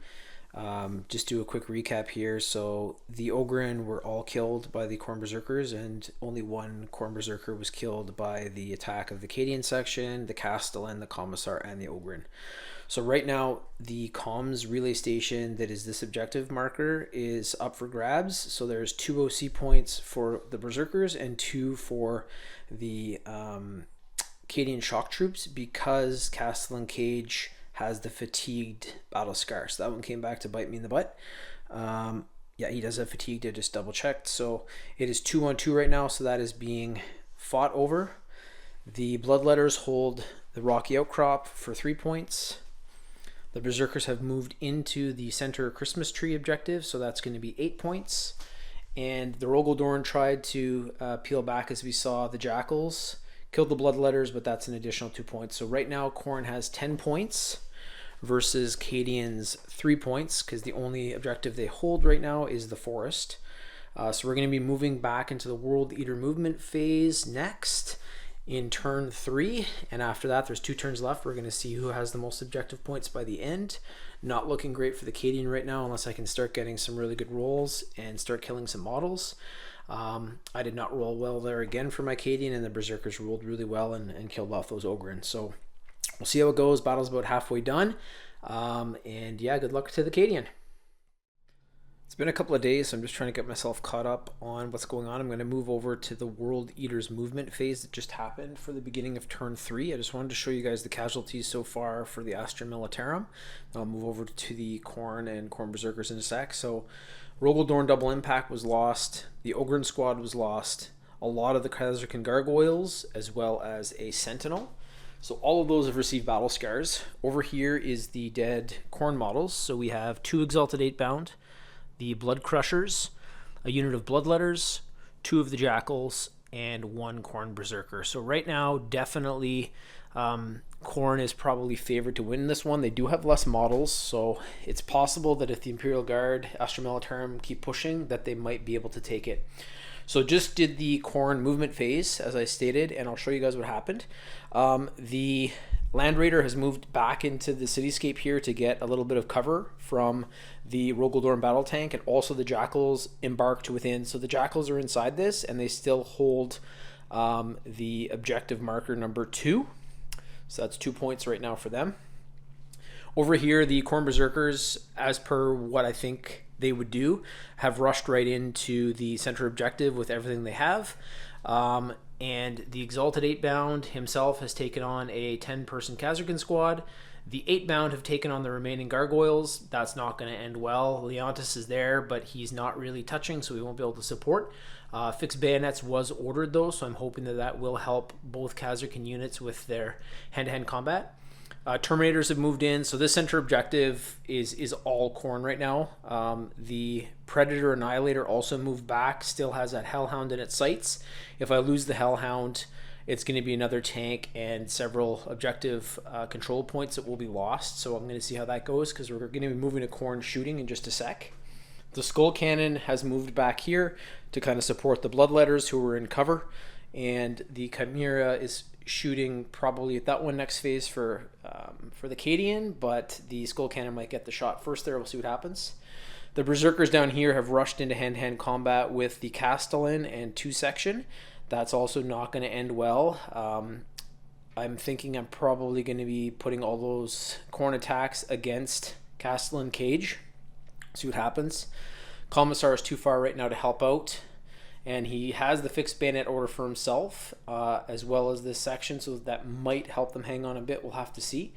Just do a quick recap here. So the Ogryn were all killed by the Khorne Berserkers, and only one Khorne Berserker was killed by the attack of the Cadian section, the Castellan, the Commissar, and the Ogryn. So right now, the comms relay station that is this objective marker is up for grabs. So there's 2 OC points for the Berserkers and 2 for the Cadian shock troops, because Castellan Cage has the fatigued battle scar. So that one came back to bite me in the butt. Yeah, he does have fatigued. I just double checked. So it is 2-on-2 right now. So that is being fought over. The Bloodletters hold the Rocky Outcrop for 3 points. The Berserkers have moved into the center Christmas tree objective. So that's going to be 8 points. And the Rogaldorn tried to peel back, as we saw the Jackals. Killed the Bloodletters, but that's an additional 2 points. So right now, Khorne has 10 points versus Cadian's 3 points, because the only objective they hold right now is the forest. So we're going to be moving back into the World Eater movement phase next in turn 3. And after that, there's 2 turns left. We're going to see who has the most objective points by the end. Not looking great for the Cadian right now, unless I can start getting some really good rolls and start killing some models. I did not roll well there again for my Cadian, and the Berserkers rolled really well and killed off those Ogryn. So we'll see how it goes. Battle's about halfway done. And yeah, good luck to the Cadian. It's been a couple of days, so I'm just trying to get myself caught up on what's going on. I'm going to move over to the World Eaters movement phase that just happened for the beginning of turn 3. I just wanted to show you guys the casualties so far for the Astra Militarum. I'll move over to the Khorne and Khorne Berserkers in a sec. So Rogaldorn Double Impact was lost. The Ogryn squad was lost. A lot of the Khazarkan Gargoyles, as well as a Sentinel. So all of those have received battle scars. Over here is the dead Khorne models. So we have 2 Exalted 8-bound, the Blood Crushers, a unit of Bloodletters, 2 of the Jackals, and 1 Khorne Berserker. So right now, definitely Khorne is probably favored to win this one. They do have less models, so it's possible that if the Imperial Guard, Astra Militarum keep pushing, that they might be able to take it. So just did the Khorne movement phase, as I stated, and I'll show you guys what happened. The Land Raider has moved back into the cityscape here to get a little bit of cover from the Rogaldorn battle tank, and also the Jackals embarked within. So the Jackals are inside this, and they still hold the objective marker number 2. So that's 2 points right now for them. Over here, the Khorne Berserkers, as per what I think they would do, have rushed right into the center objective with everything they have. And the Exalted 8-bound himself has taken on a 10-person Khazarkan squad. The 8-bound have taken on the remaining Gargoyles. That's not going to end well. Leontis is there, but he's not really touching, so we won't be able to support. Fixed Bayonets was ordered, though, so I'm hoping that that will help both Khazarkan units with their hand-to-hand combat. Terminators have moved in, so this center objective is all Khorne right now. The Predator Annihilator also moved back, still has that Hellhound in its sights. If I lose the Hellhound, it's going to be another tank and several objective control points that will be lost. So I'm going to see how that goes, because we're going to be moving to Khorne shooting in just a sec. The Skull Cannon has moved back here to kind of support the Bloodletters who were in cover, and the Chimera is shooting probably at that one next phase for the Cadian, but the Skull Cannon might get the shot first there. We'll see what happens. The Berserkers down here have rushed into hand-to-hand combat with the Castellan and 2 section. That's also not going to end well. I'm thinking I'm probably going to be putting all those Khorne attacks against Castellan Cage. See what happens. Commissar is too far right now to help out, and he has the fixed bayonet order for himself, as well as this section, so that might help them hang on a bit. We'll have to see.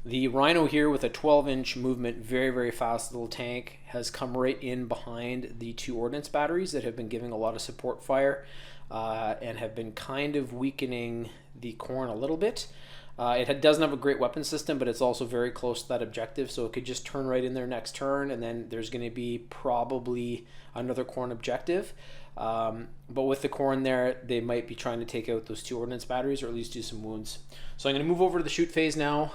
The Rhino here with a 12-inch movement, very, very fast little tank, has come right in behind the 2 ordnance batteries that have been giving a lot of support fire and have been kind of weakening the Khorne a little bit. It doesn't have a great weapon system, but it's also very close to that objective, so it could just turn right in there next turn, and then there's going to be probably another Khorne objective. But with the Khorne there, they might be trying to take out those 2 ordnance batteries, or at least do some wounds. So I'm going to move over to the shoot phase now.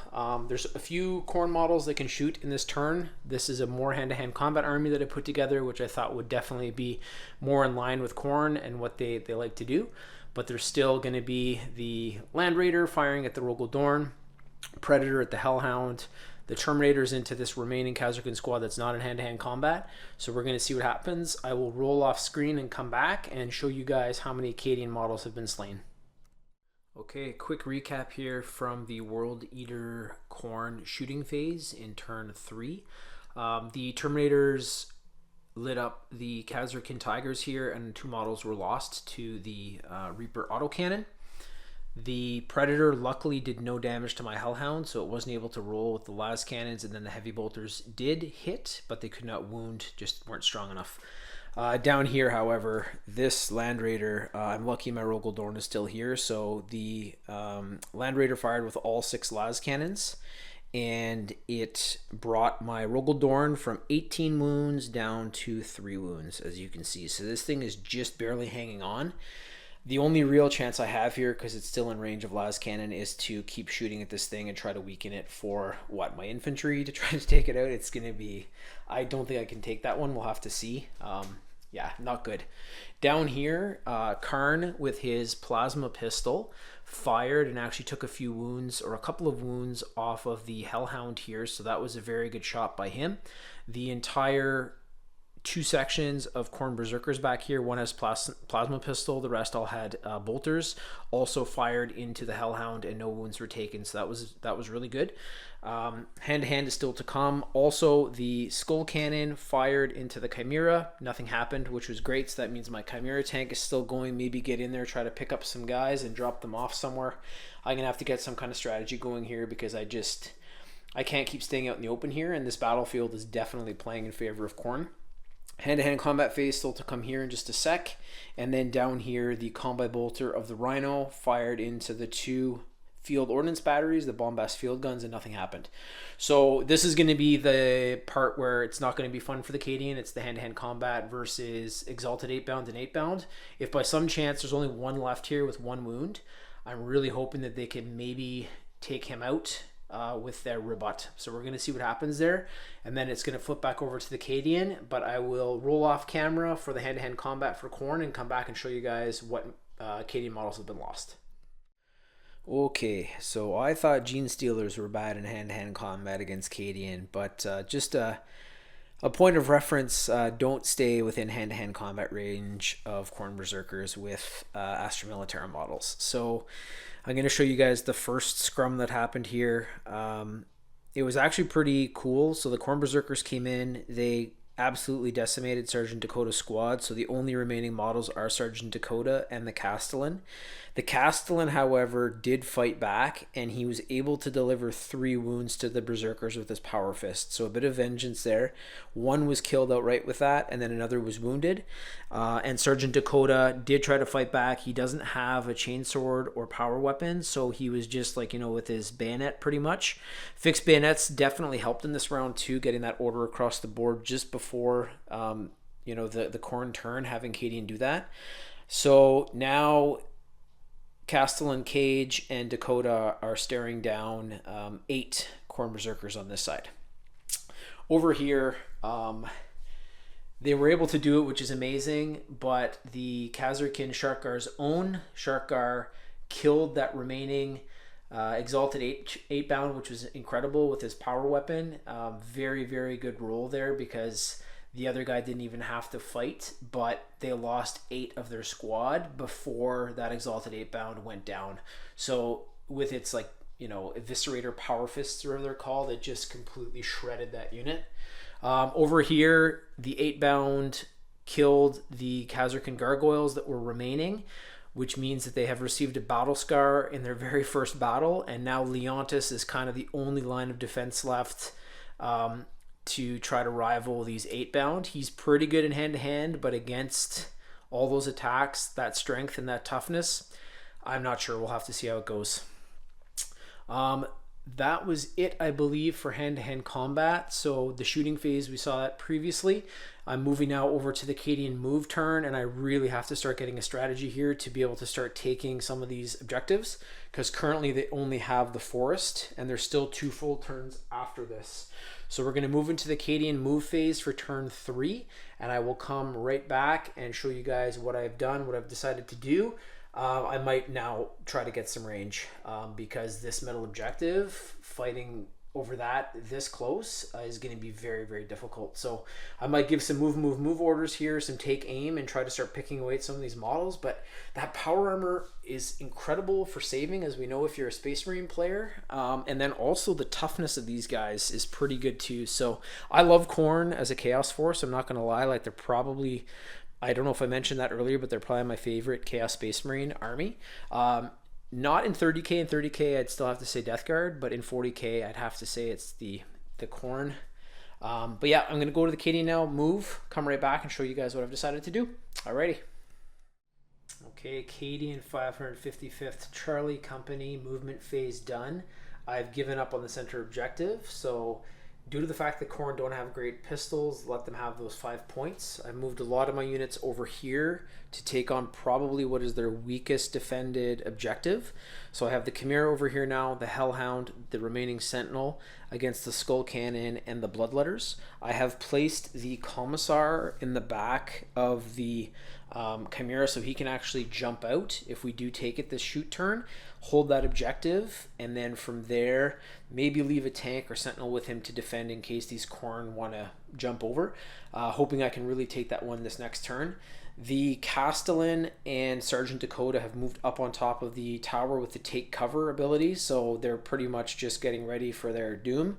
There's a few Khorne models that can shoot in this turn. This is a more hand-to-hand combat army that I put together, which I thought would definitely be more in line with Khorne and what they like to do. But there's still going to be the Land Raider firing at the Rogel Dorn, Predator at the Hellhound, the Terminators into this remaining Khazarkin squad that's not in hand-to-hand combat. So we're going to see what happens. I will roll off screen and come back and show you guys how many Cadian models have been slain. Okay, quick recap here from the World Eater Khorne shooting phase in turn 3. The Terminators lit up the Khazarkin Tigers here, and 2 models were lost to the Reaper autocannon. The Predator luckily did no damage to my Hellhound, so it wasn't able to roll with the las cannons, and then the heavy bolters did hit, but they could not wound, just weren't strong enough. Down here, however, this Land Raider, I'm lucky my Rogel Dorn is still here, so the Land Raider fired with all 6 las cannons, and it brought my Rogel Dorn from 18 wounds down to 3 wounds, as you can see. So this thing is just barely hanging on. The only real chance I have here, because it's still in range of las cannon, is to keep shooting at this thing and try to weaken it for, my infantry to try to take it out. It's going to be, I don't think I can take that one. We'll have to see. Yeah, not good. Down here, Khorne with his plasma pistol fired and actually took a few wounds, or a couple of wounds, off of the Hellhound here. So that was a very good shot by him. The entire 2 sections of Khorne Berserkers back here. One has plasma pistol, the rest all had bolters. Also fired into the Hellhound, and no wounds were taken, so that was really good. Hand to hand is still to come. Also, the Skull Cannon fired into the Chimera. Nothing happened, which was great. So that means my Chimera tank is still going. Maybe get in there, try to pick up some guys and drop them off somewhere. I'm gonna have to get some kind of strategy going here, because I can't keep staying out in the open here, and this battlefield is definitely playing in favor of Khorne. Hand-to-hand combat phase still to come here in just a sec. And then down here, the combi bolter of the Rhino fired into the 2 field ordnance batteries, the bombast field guns, and nothing happened. So this is going to be the part where it's not going to be fun for the Cadian. It's the hand-to-hand combat versus Exalted 8-bound and 8-bound. If by some chance there's only one left here with 1 wound, I'm really hoping that they can maybe take him out with their rebut. So we're going to see what happens there, and then it's going to flip back over to the Cadian, but I will roll off camera for the hand-to-hand combat for Khorne and come back and show you guys what Cadian models have been lost. Okay, so I thought Gene Stealers were bad in hand-to-hand combat against Cadian, but just a point of reference, don't stay within hand-to-hand combat range of Khorne Berserkers with Astra Militarum models. So I'm going to show you guys the first scrum that happened here. It was actually pretty cool. So the Khorne Berserkers came in, they absolutely decimated Sergeant Dakota's squad, so the only remaining models are Sergeant Dakota and the Castellan. The Castellan, however, did fight back, and he was able to deliver 3 wounds to the Berserkers with his power fist, so a bit of vengeance there. One was killed outright with that, and then another was wounded. And Sergeant Dakota did try to fight back. He doesn't have a chainsword or power weapon, so he was just with his bayonet pretty much. Fixed bayonets definitely helped in this round too, getting that order across the board just before the Khorne turn, having Cadian do that. So now Castellan, Cage, and Dakota are staring down 8 Khorne Berserkers on this side. Over here, they were able to do it, which is amazing, but the Khazarkin Sharkar's own Sharkar killed that remaining Exalted 8-bound, which was incredible with his power weapon. Very, very good roll there, because the other guy didn't even have to fight, but they lost 8 of their squad before that Exalted 8-bound went down. So with its Eviscerator Power Fists, or whatever they're called, it just completely shredded that unit. Over here, the 8-bound killed the Khazarkin Gargoyles that were remaining, which means that they have received a battle scar in their very first battle, and now Leontis is kind of the only line of defense left to try to rival these 8-bound. He's pretty good in hand-to-hand, but against all those attacks, that strength and that toughness, I'm not sure. We'll have to see how it goes. that was it, I believe, for hand-to-hand combat. So the shooting phase, we saw that previously. I'm moving now over to the Cadian move turn, and I really have to start getting a strategy here to be able to start taking some of these objectives, because currently they only have the forest, and there's still 2 full turns after this. So we're going to move into the Cadian move phase for turn 3, and I will come right back and show you guys what I've done, what I've decided to do. I might now try to get some range because this middle objective, fighting over that this close, is going to be very, very difficult. So I might give some move orders here, some take aim, and try to start picking away at some of these models. But that power armor is incredible for saving, as we know if you're a Space Marine player. And then also the toughness of these guys is pretty good too. So I love Khorne as a Chaos Force. I'm not going to lie, like they're probably... I don't know if I mentioned that earlier, but they're probably my favorite Chaos Space Marine army. Not in 30k. In 30k, I'd still have to say Death Guard, but in 40k, I'd have to say it's the Khorne. But yeah, I'm going to go to the Cadian now, move, come right back, and show you guys what I've decided to do. Alrighty. Okay, Cadian 555th Charlie Company, movement phase done. I've given up on the center objective, so... Due to the fact that Khorne don't have great pistols, let them have those 5 points. I've moved a lot of my units over here to take on probably what is their weakest defended objective. So I have the Chimera over here now, the Hellhound, the remaining Sentinel against the Skull Cannon and the Bloodletters. I have placed the Commissar in the back of the Chimera so he can actually jump out if we do take it this shoot turn, hold that objective, and then from there maybe leave a tank or sentinel with him to defend in case these Khorne want to jump over, hoping I can really take that one this next turn. The Castellan and Sergeant Dakota have moved up on top of the tower with the take cover ability, so they're pretty much just getting ready for their doom.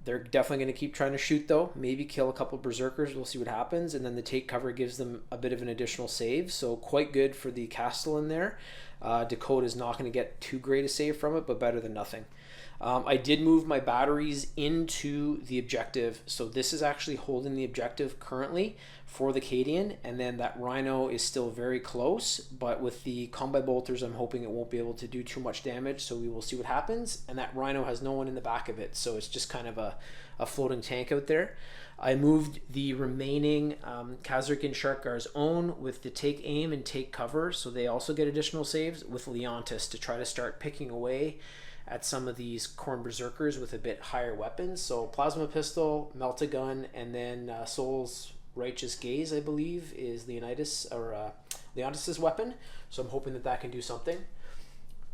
They're definitely going to keep trying to shoot though, maybe kill a couple berserkers, we'll see what happens, and then the take cover gives them a bit of an additional save, so quite good for the Castellan there. Dakota is not going to get too great a save from it, but better than nothing. I did move my batteries into the objective, so this is actually holding the objective currently for the Cadian, and then that Rhino is still very close, but with the combi bolters I'm hoping it won't be able to do too much damage, so we will see what happens. And that Rhino has no one in the back of it, so it's just kind of a floating tank out there. I moved the remaining Khazarkin Sharkgar's own with the take aim and take cover, so they also get additional saves, with Leontis to try to start picking away at some of these Khorne Berserkers with a bit higher weapons. So Plasma Pistol, Melt-A-Gun, and then Soul's Righteous Gaze, I believe, is Leontis's weapon. So I'm hoping that that can do something.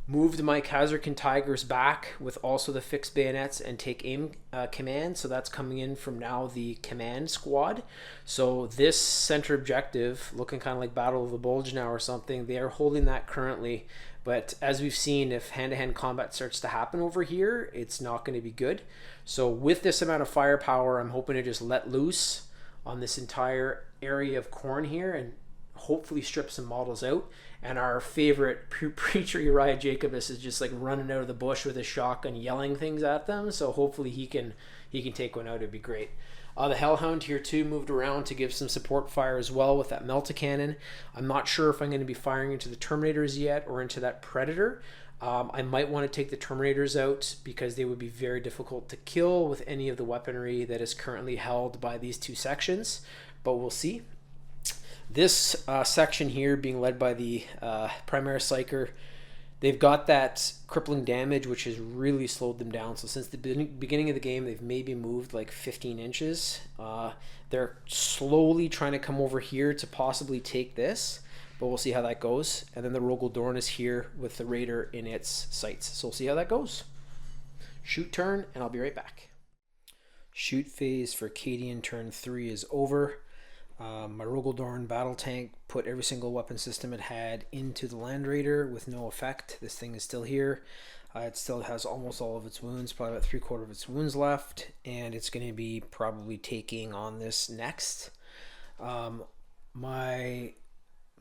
Moved my Khazarkin Tigers back with also the fixed bayonets and take aim command. So that's coming in from now the command squad. So this center objective, looking kind of like Battle of the Bulge now or something, they are holding that currently. But as we've seen, if hand-to-hand combat starts to happen over here, it's not going to be good. So with this amount of firepower, I'm hoping to just let loose on this entire area of Khorne here and hopefully strip some models out. And our favorite preacher Uriah Jacobus is just like running out of the bush with a shotgun yelling things at them. So hopefully he can take one out. It'd be great. The Hellhound here too moved around to give some support fire as well with that Melta-Cannon. I'm not sure if I'm going to be firing into the Terminators yet or into that Predator. I might want to take the Terminators out because they would be very difficult to kill with any of the weaponry that is currently held by these two sections, but we'll see. This section here being led by the Primaris Psyker, they've got that crippling damage, which has really slowed them down. So since the beginning of the game, they've maybe moved like 15 inches. They're slowly trying to come over here to possibly take this, but we'll see how that goes. And then the Rogel Dorn is here with the Raider in its sights. So we'll see how that goes. Shoot turn, and I'll be right back. Shoot phase for Cadian turn 3 is over. My Rogel Dorn battle tank put every single weapon system it had into the Land Raider with no effect. This thing is still here. It still has almost all of its wounds, probably about 3/4 of its wounds left, and it's going to be probably taking on this next. My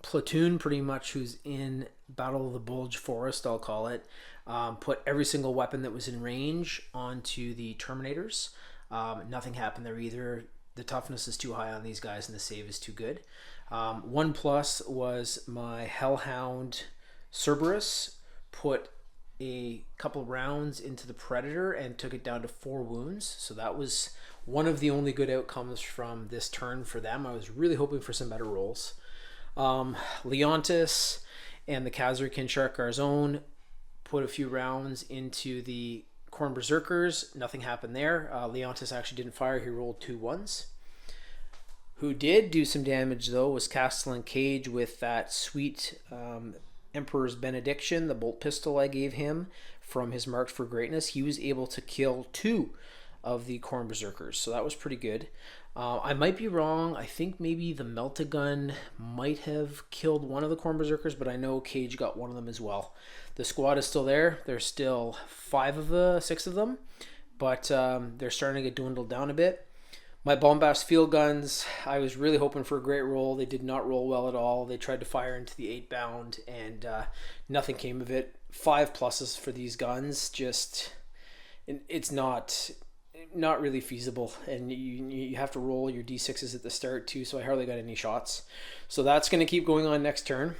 platoon, pretty much, who's in Battle of the Bulge Forest, I'll call it, put every single weapon that was in range onto the Terminators. Nothing happened there either. The toughness is too high on these guys and the save is too good. 1+ was my Hellhound Cerberus, put a couple rounds into the Predator and took it down to 4 wounds. So that was one of the only good outcomes from this turn for them. I was really hoping for some better rolls. Leontis and the Khazar Shark Garzone put a few rounds into the Khorne Berserkers. Nothing happened there. Leontis actually didn't fire. He rolled 2 1s. Who did do some damage, though, was Castellan Cage with that sweet Emperor's Benediction, the bolt pistol I gave him from his Marked for Greatness. He was able to kill 2 of the Khorne Berserkers, so that was pretty good. I might be wrong. I think maybe the Melt-A-Gun might have killed one of the Khorne Berserkers, but I know Cage got one of them as well. The squad is still there. There's still 6 of them, but they're starting to get dwindled down a bit. My Bombast field guns, I was really hoping for a great roll. They did not roll well at all. They tried to fire into the 8-bound, and nothing came of it. 5 pluses for these guns. Just, it's not really feasible, and you have to roll your d6s at the start too, so I hardly got any shots. So that's going to keep going on next turn.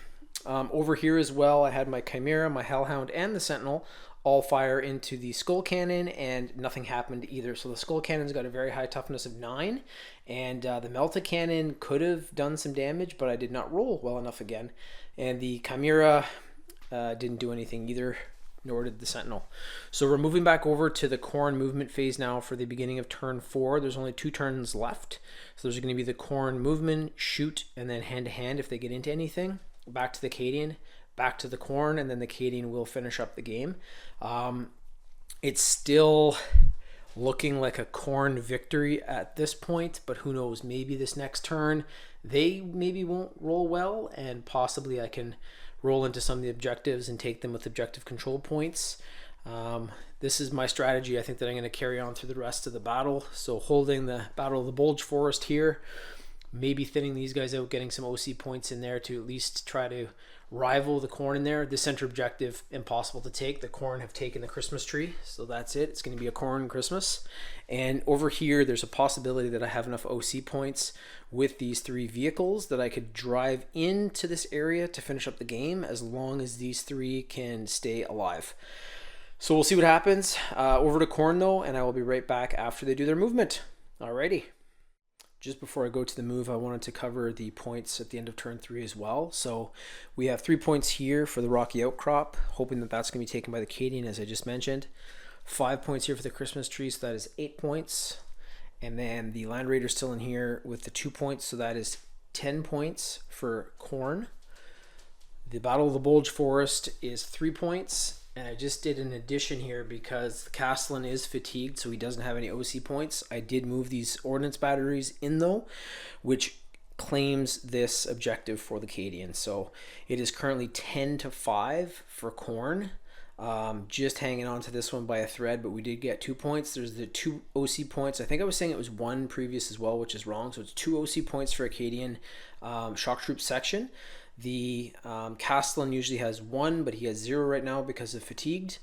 Over here as well, I had my Chimera, my Hellhound, and the Sentinel all fire into the Skull Cannon, and nothing happened either. So the Skull Cannon's got a very high toughness of 9, and the Melta Cannon could have done some damage, but I did not roll well enough again. And the Chimera didn't do anything either, nor did the Sentinel. So we're moving back over to the Khorne movement phase now for the beginning of turn 4. There's only 2 turns left. So there's going to be the Khorne movement, shoot, and then hand-to-hand if they get into anything. Back to the Cadian, back to the Khorne, and then the Cadian will finish up the game. It's still looking like a Khorne victory at this point, but who knows, maybe this next turn they maybe won't roll well, and possibly I can roll into some of the objectives and take them with objective control points. This is my strategy. I think that I'm going to carry on through the rest of the battle. So holding the Battle of the Bulge Forest here, maybe thinning these guys out, getting some OC points in there to at least try to rival the Khorne in there. The center objective, impossible to take. The Khorne have taken the Christmas tree, so that's it. It's going to be a Khorne Christmas. And over here, there's a possibility that I have enough OC points with these 3 vehicles that I could drive into this area to finish up the game, as long as these 3 can stay alive. So we'll see what happens. Over to Khorne, though, and I will be right back after they do their movement. Alrighty. Just before I go to the move, I wanted to cover the points at the end of turn 3 as well. So we have 3 points here for the Rocky Outcrop, hoping that that's going to be taken by the Cadian, as I just mentioned. 5 points here for the Christmas tree, so that is 8 points. And then the Land Raider's still in here with the 2 points, so that is 10 points for Khorne. The Battle of the Bulge Forest is 3 points. And I just did an addition here because Castellan is fatigued, so he doesn't have any OC points. I did move these ordnance batteries in, though, which claims this objective for the Cadian. So it is currently 10-5 for Khorne. Just hanging on to this one by a thread, but we did get 2 points. There's the 2 OC points. I think I was saying it was 1 previous as well, which is wrong. So it's 2 OC points for Acadian shock troop section. The Castellan usually has 1, but he has 0 right now because of fatigued.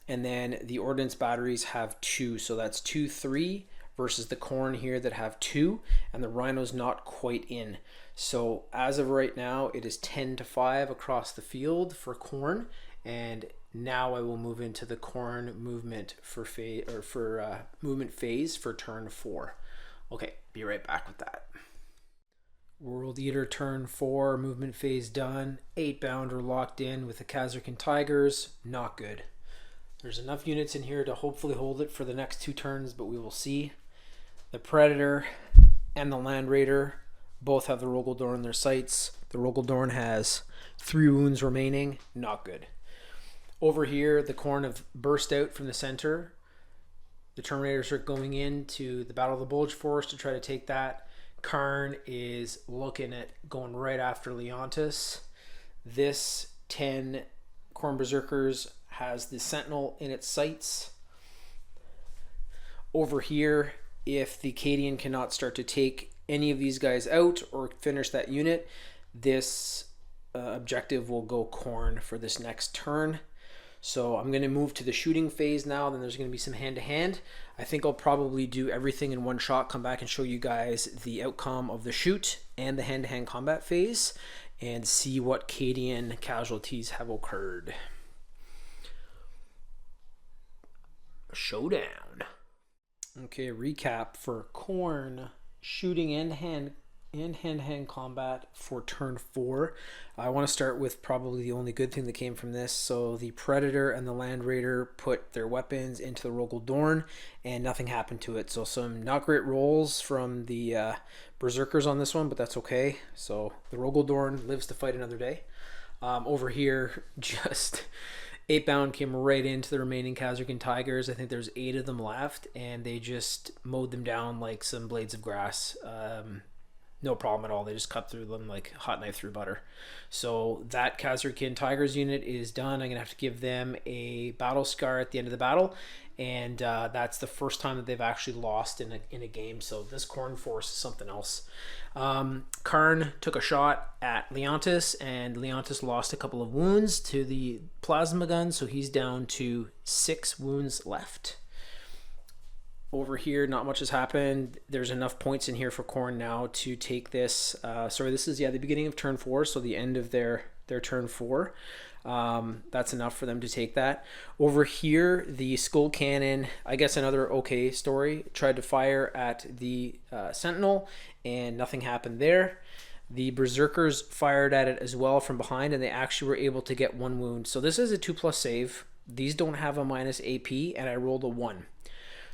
And then the ordnance batteries have 2, so that's 2, 3 versus the Khorne here that have 2, and the Rhino's not quite in. So as of right now, it is 10-5 across the field for Khorne, and now I will move into the Khorne movement movement phase for turn 4. Okay, be right back with that. World Eater turn 4, movement phase done. 8-bounder locked in with the Khazar Tigers. Not good. There's enough units in here to hopefully hold it for the next 2 turns, but we will see. The Predator and the Land Raider both have the Rogaldorn in their sights. The Rogaldorn has 3 wounds remaining. Not good. Over here, the Khorne have burst out from the center. The Terminators are going into the Battle of the Bulge Forest to try to take that. Karn is looking at going right after Leontis. This 10 Khorne Berserkers has the Sentinel in its sights. Over here, if the Cadian cannot start to take any of these guys out or finish that unit, this objective will go Khorne for this next turn. So I'm going to move to the shooting phase now. Then there's going to be some hand-to-hand. I think I'll probably do everything in one shot, come back and show you guys the outcome of the shoot and the hand-to-hand combat phase and see what Cadian casualties have occurred. showdown. Okay, recap for Khorne shooting and hand-to-hand combat for turn 4. I want to start with probably the only good thing that came from this. So the Predator and the Land Raider put their weapons into the Rogel Dorn, and nothing happened to it. So some not great rolls from the Berserkers on this one, but that's okay. So the Rogel Dorn lives to fight another day. Over here, just 8-bound came right into the remaining Khazarkan Tigers. I think there's 8 of them left, and they just mowed them down like some blades of grass. No problem at all. They just cut through them like hot knife through butter. So that Khazarkan Tigers unit is done. I'm going to have to give them a battle scar at the end of the battle, and that's the first time that they've actually lost in a game. So this Khorne force is something else. Khorne took a shot at Leontis, and Leontis lost a couple of wounds to the plasma gun, so he's down to 6 wounds left. Over here, not much has happened. There's enough points in here for Khorne now to take this. This is the beginning of turn 4, so the end of their turn 4. That's enough for them to take that. Over here, the Skull Cannon, I guess another okay story, tried to fire at the Sentinel, and nothing happened there. The Berserkers fired at it as well from behind, and they actually were able to get 1 wound. So this is a 2+ save. These don't have a minus AP, and I rolled a 1.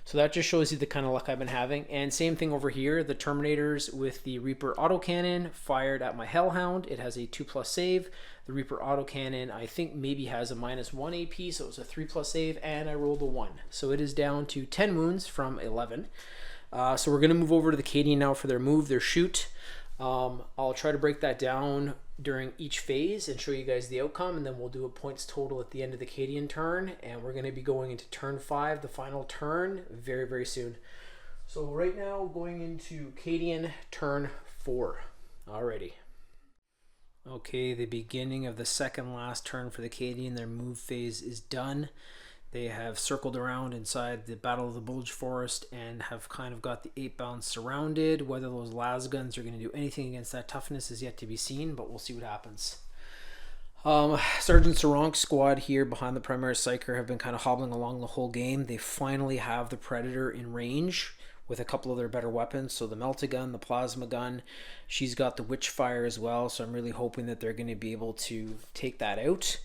So that just shows you the kind of luck I've been having. And same thing over here, the Terminators with the Reaper autocannon fired at my Hellhound. It has a 2+ save. The Reaper autocannon, I think, maybe has a -1 AP, so it was a 3+ save, and I rolled a 1. So it is down to 10 wounds from 11. So we're going to move over to the Cadian now for their move, their shoot. I'll try to break that down during each phase and show you guys the outcome, and then we'll do a points total at the end of the Cadian turn, and we're going to be going into turn 5, the final turn, very, very soon. So right now, going into Cadian turn 4. Alrighty. Okay, the beginning of the second last turn for the Cadian. Their move phase is done. They have circled around inside the Battle of the Bulge Forest and have kind of got the 8-bound surrounded. Whether those las guns are going to do anything against that toughness is yet to be seen, but we'll see what happens. Sergeant Saronk's squad here behind the primary psyker have been kind of hobbling along the whole game. They finally have the Predator in range with a couple of their better weapons. So the Melta-gun, the Plasma gun, she's got the Witchfire as well. So I'm really hoping that they're going to be able to take that out.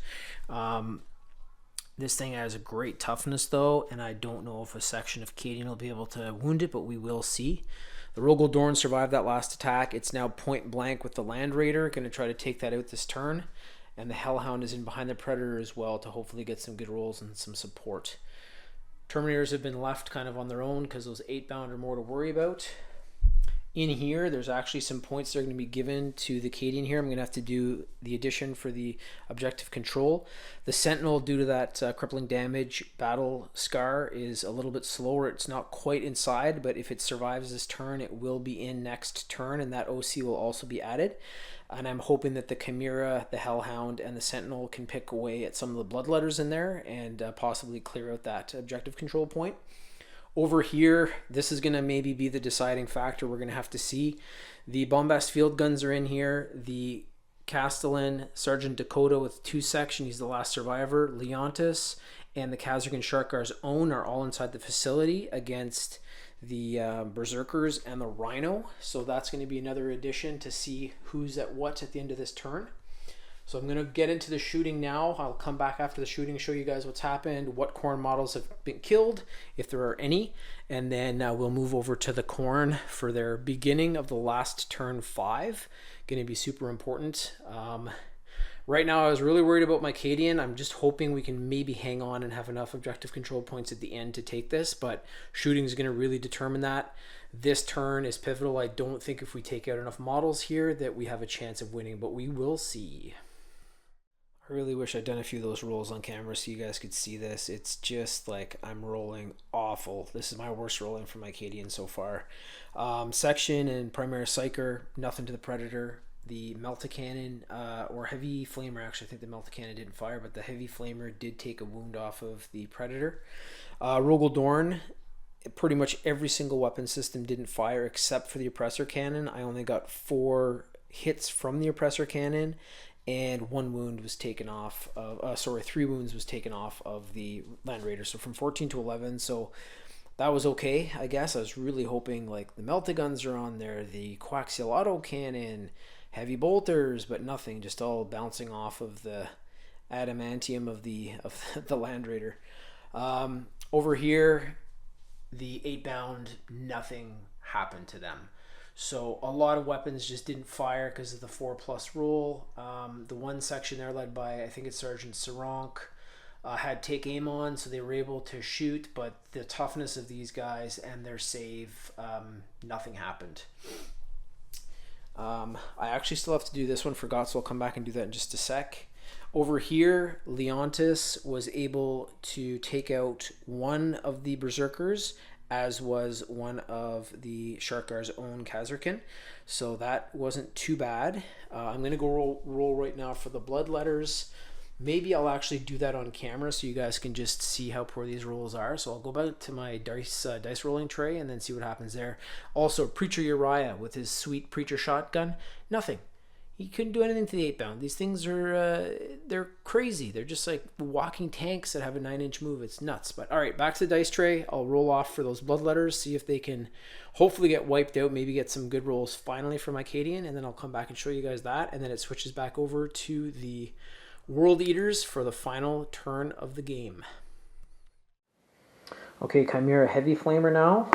This thing has a great toughness though, and I don't know if a section of Cadian will be able to wound it, but we will see. The Rogel Dorn survived that last attack. It's now point blank with the Land Raider, going to try to take that out this turn. And the Hellhound is in behind the Predator as well to hopefully get some good rolls and some support. Terminators have been left kind of on their own because those 8-bound are more to worry about. In here, there's actually some points that are going to be given to the Cadian here. I'm going to have to do the addition for the objective control. The Sentinel, due to that crippling damage battle scar, is a little bit slower. It's not quite inside, but if it survives this turn, it will be in next turn, and that OC will also be added. And I'm hoping that the Chimera, the Hellhound, and the Sentinel can pick away at some of the Bloodletters in there and possibly clear out that objective control point. Over here, this is going to maybe be the deciding factor. We're going to have to see. The Bombast field guns are in here. The Castellan, Sergeant Dakota with 2 section, he's the last survivor. Leontis and the Khazarkan Sharkar's own are all inside the facility against the Berserkers and the Rhino. So that's going to be another addition to see who's at what at the end of this turn. So I'm going to get into the shooting now. I'll come back after the shooting, show you guys what's happened, what Khorne models have been killed, if there are any, and then we'll move over to the Khorne for their beginning of the last turn 5. Going to be super important. Right now, I was really worried about my Cadian. I'm just hoping we can maybe hang on and have enough objective control points at the end to take this, but shooting is going to really determine that. This turn is pivotal. I don't think if we take out enough models here that we have a chance of winning, but we will see. I really wish I'd done a few of those rolls on camera so you guys could see this. It's just like I'm rolling awful. This is my worst rolling for my Cadian so far. Section and primary psyker, nothing to the Predator. The Melta-cannon or heavy flamer, actually I think the Melta-cannon didn't fire, but the heavy flamer did take a wound off of the Predator. Rogel Dorn, pretty much every single weapon system didn't fire except for the Oppressor Cannon. I only got 4 hits from the Oppressor Cannon, and 1 wound was taken off of 3 wounds was taken off of the Land Raider. So from 14 to 11. So that was okay, I guess. I was really hoping like the melta guns are on there, the coaxial auto cannon, heavy bolters, but nothing, just all bouncing off of the adamantium of the Land Raider. Over here, the 8-bound, nothing happened to them. So a lot of weapons just didn't fire because of the 4+ rule. The one section there, led by I think it's Sergeant Saronk, had take aim on, so they were able to shoot, but the toughness of these guys and their save, nothing happened. I actually still have to do this one, forgot, so I'll come back and do that in just a sec. Over here, Leontis was able to take out one of the Berserkers, as was one of the Sharkar's own Kazarkin. So that wasn't too bad. I'm going to go roll right now for the Bloodletters. Maybe I'll actually do that on camera so you guys can just see how poor these rolls are. So I'll go back to my dice rolling tray and then see what happens there. Also, Preacher Uriah with his sweet Preacher shotgun. Nothing. He couldn't do anything to the 8-bound. These things are, they're crazy. They're just like walking tanks that have a 9-inch move. It's nuts. But all right, back to the dice tray. I'll roll off for those Bloodletters, see if they can hopefully get wiped out, maybe get some good rolls finally for my Cadian, and then I'll come back and show you guys that. And then it switches back over to the World Eaters for the final turn of the game. Okay, Chimera Heavy Flamer now.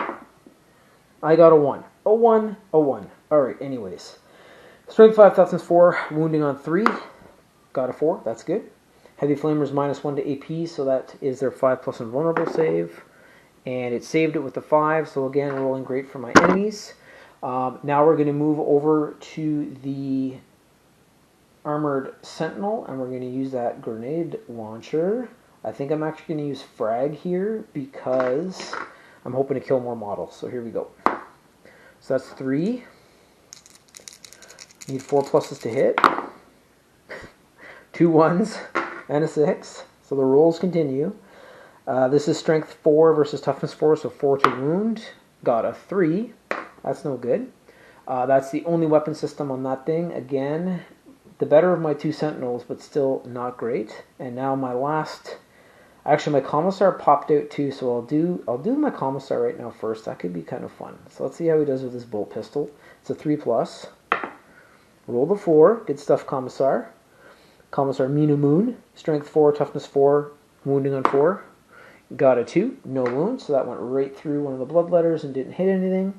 I got a 1. A 1, a 1. All right, anyways. Strength 5, toughness 4, wounding on 3. Got a 4, that's good. Heavy Flamers -1 to AP, so that is their 5+ invulnerable save. And it saved it with the 5, so again, rolling great for my enemies. Now we're going to move over to the Armored Sentinel, and we're going to use that grenade launcher. I think I'm actually going to use Frag here because I'm hoping to kill more models. So here we go. So that's 3. Need 4 pluses to hit. 2 1s and a 6. So the rolls continue. This is strength 4 versus toughness 4, so 4 to wound. Got a 3. That's no good. That's the only weapon system on that thing. Again, the better of my 2 sentinels, but still not great. And now my last... Actually, my Commissar popped out too, so I'll do my Commissar right now first. That could be kind of fun. So let's see how he does with his bolt pistol. It's a 3+. Roll the 4. Good stuff, Commissar. Commissar Mina Moon. Strength 4, toughness 4, wounding on 4. Got a 2. No wound, so that went right through one of the Bloodletters and didn't hit anything.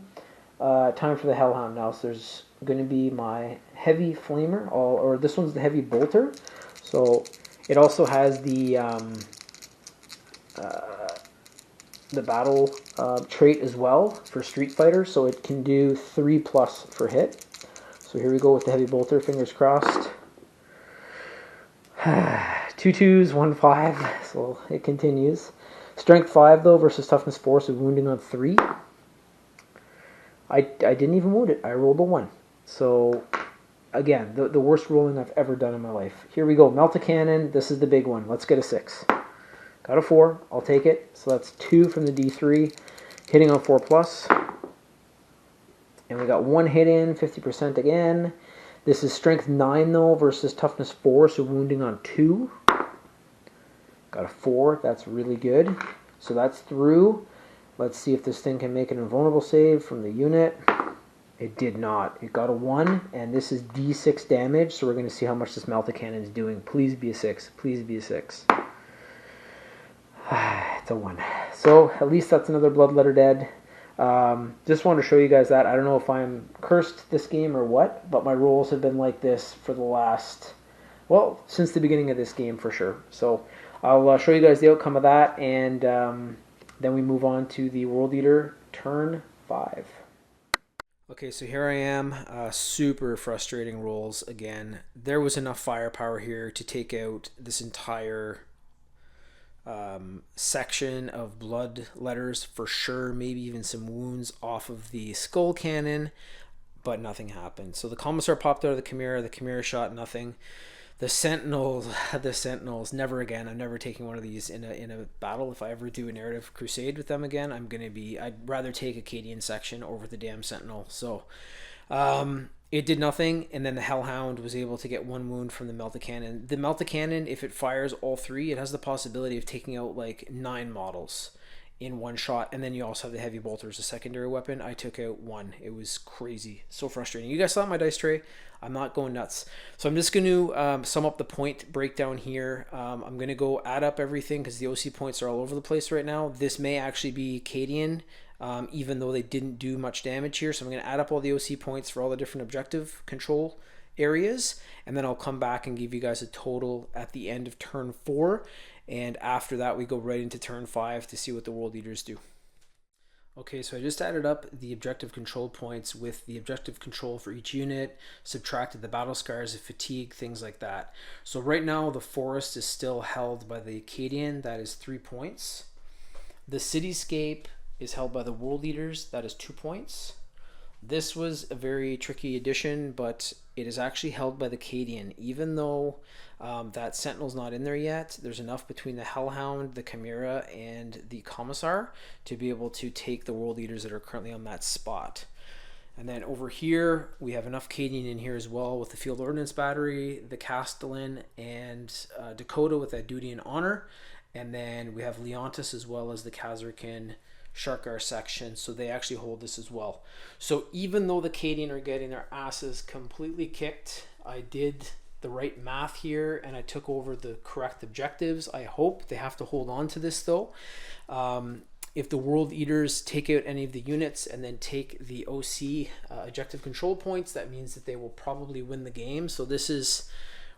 Time for the Hellhound now. So there's going to be my Heavy Flamer, or this one's the Heavy Bolter. So it also has the battle trait as well for Street Fighter, so it can do 3+ for hit. So here we go with the Heavy Bolter, fingers crossed. 2 2s, 1 5, so it continues. Strength 5 though versus toughness 4, so wounding on 3. I didn't even wound it, I rolled a 1. So again, the worst rolling I've ever done in my life. Here we go, Melta Cannon, this is the big one. Let's get a 6. Got a 4, I'll take it. So that's 2 from the D3, hitting on 4+. And we got 1 hit in, 50% again. This is strength 9 though versus toughness 4, so wounding on 2. Got a 4, that's really good. So that's through. Let's see if this thing can make an invulnerable save from the unit. It did not. It got a 1, and this is D6 damage, so we're going to see how much this Melta Cannon is doing. Please be a 6. Please be a 6. It's a 1. So at least that's another Bloodletter dead. Just wanted to show you guys that. I don't know if I'm cursed this game or what, but my rolls have been like this for the last, well, since the beginning of this game for sure. So I'll show you guys the outcome of that, and then we move on to the World Eater turn 5. Okay, so here I am, super frustrating rolls again. There was enough firepower here to take out this entire section of blood letters for sure, maybe even some wounds off of the skull cannon, but nothing happened. So the Commissar popped out of the Chimera shot nothing. The Sentinels, never again. I'm never taking one of these in a battle. If I ever do a narrative crusade with them again, I'd rather take a Cadian section over the damn Sentinel. So it did nothing, and then the Hellhound was able to get 1 wound from the Melta Cannon. The Melta Cannon, if it fires all 3, it has the possibility of taking out like 9 models in 1 shot, and then you also have the Heavy Bolter as a secondary weapon. I took out 1. It was crazy. So frustrating. You guys saw my dice tray. I'm not going nuts. So I'm just going to sum up the point breakdown here. I'm going to go add up everything because the OC points are all over the place right now. This may actually be Cadian, even though they didn't do much damage here. So I'm going to add up all the OC points for all the different objective control areas, and then I'll come back and give you guys a total at the end of turn 4. And after that, we go right into turn 5 to see what the World Eaters do. Okay, so I just added up the objective control points with the objective control for each unit, subtracted the battle scars, the fatigue, things like that. So right now, the forest is still held by the Cadian, that is 3 points. The cityscape is held by the World Eaters, that is 2 points. This was a very tricky addition, but it is actually held by the Cadian. Even though that Sentinel's not in there yet, there's enough between the Hellhound, the Chimera, and the Commissar to be able to take the World Eaters that are currently on that spot. And then over here, we have enough Cadian in here as well with the Field Ordnance Battery, the Castellan, and Dakota with that Duty and Honor. And then we have Leontis as well as the Khazarkin Sharkar section, so they actually hold this as well. So even though the Cadian are getting their asses completely kicked, I did the right math here and I took over the correct objectives. I hope they have to hold on to this though. If the World Eaters take out any of the units and then take the OC objective control points, that means that they will probably win the game. So this is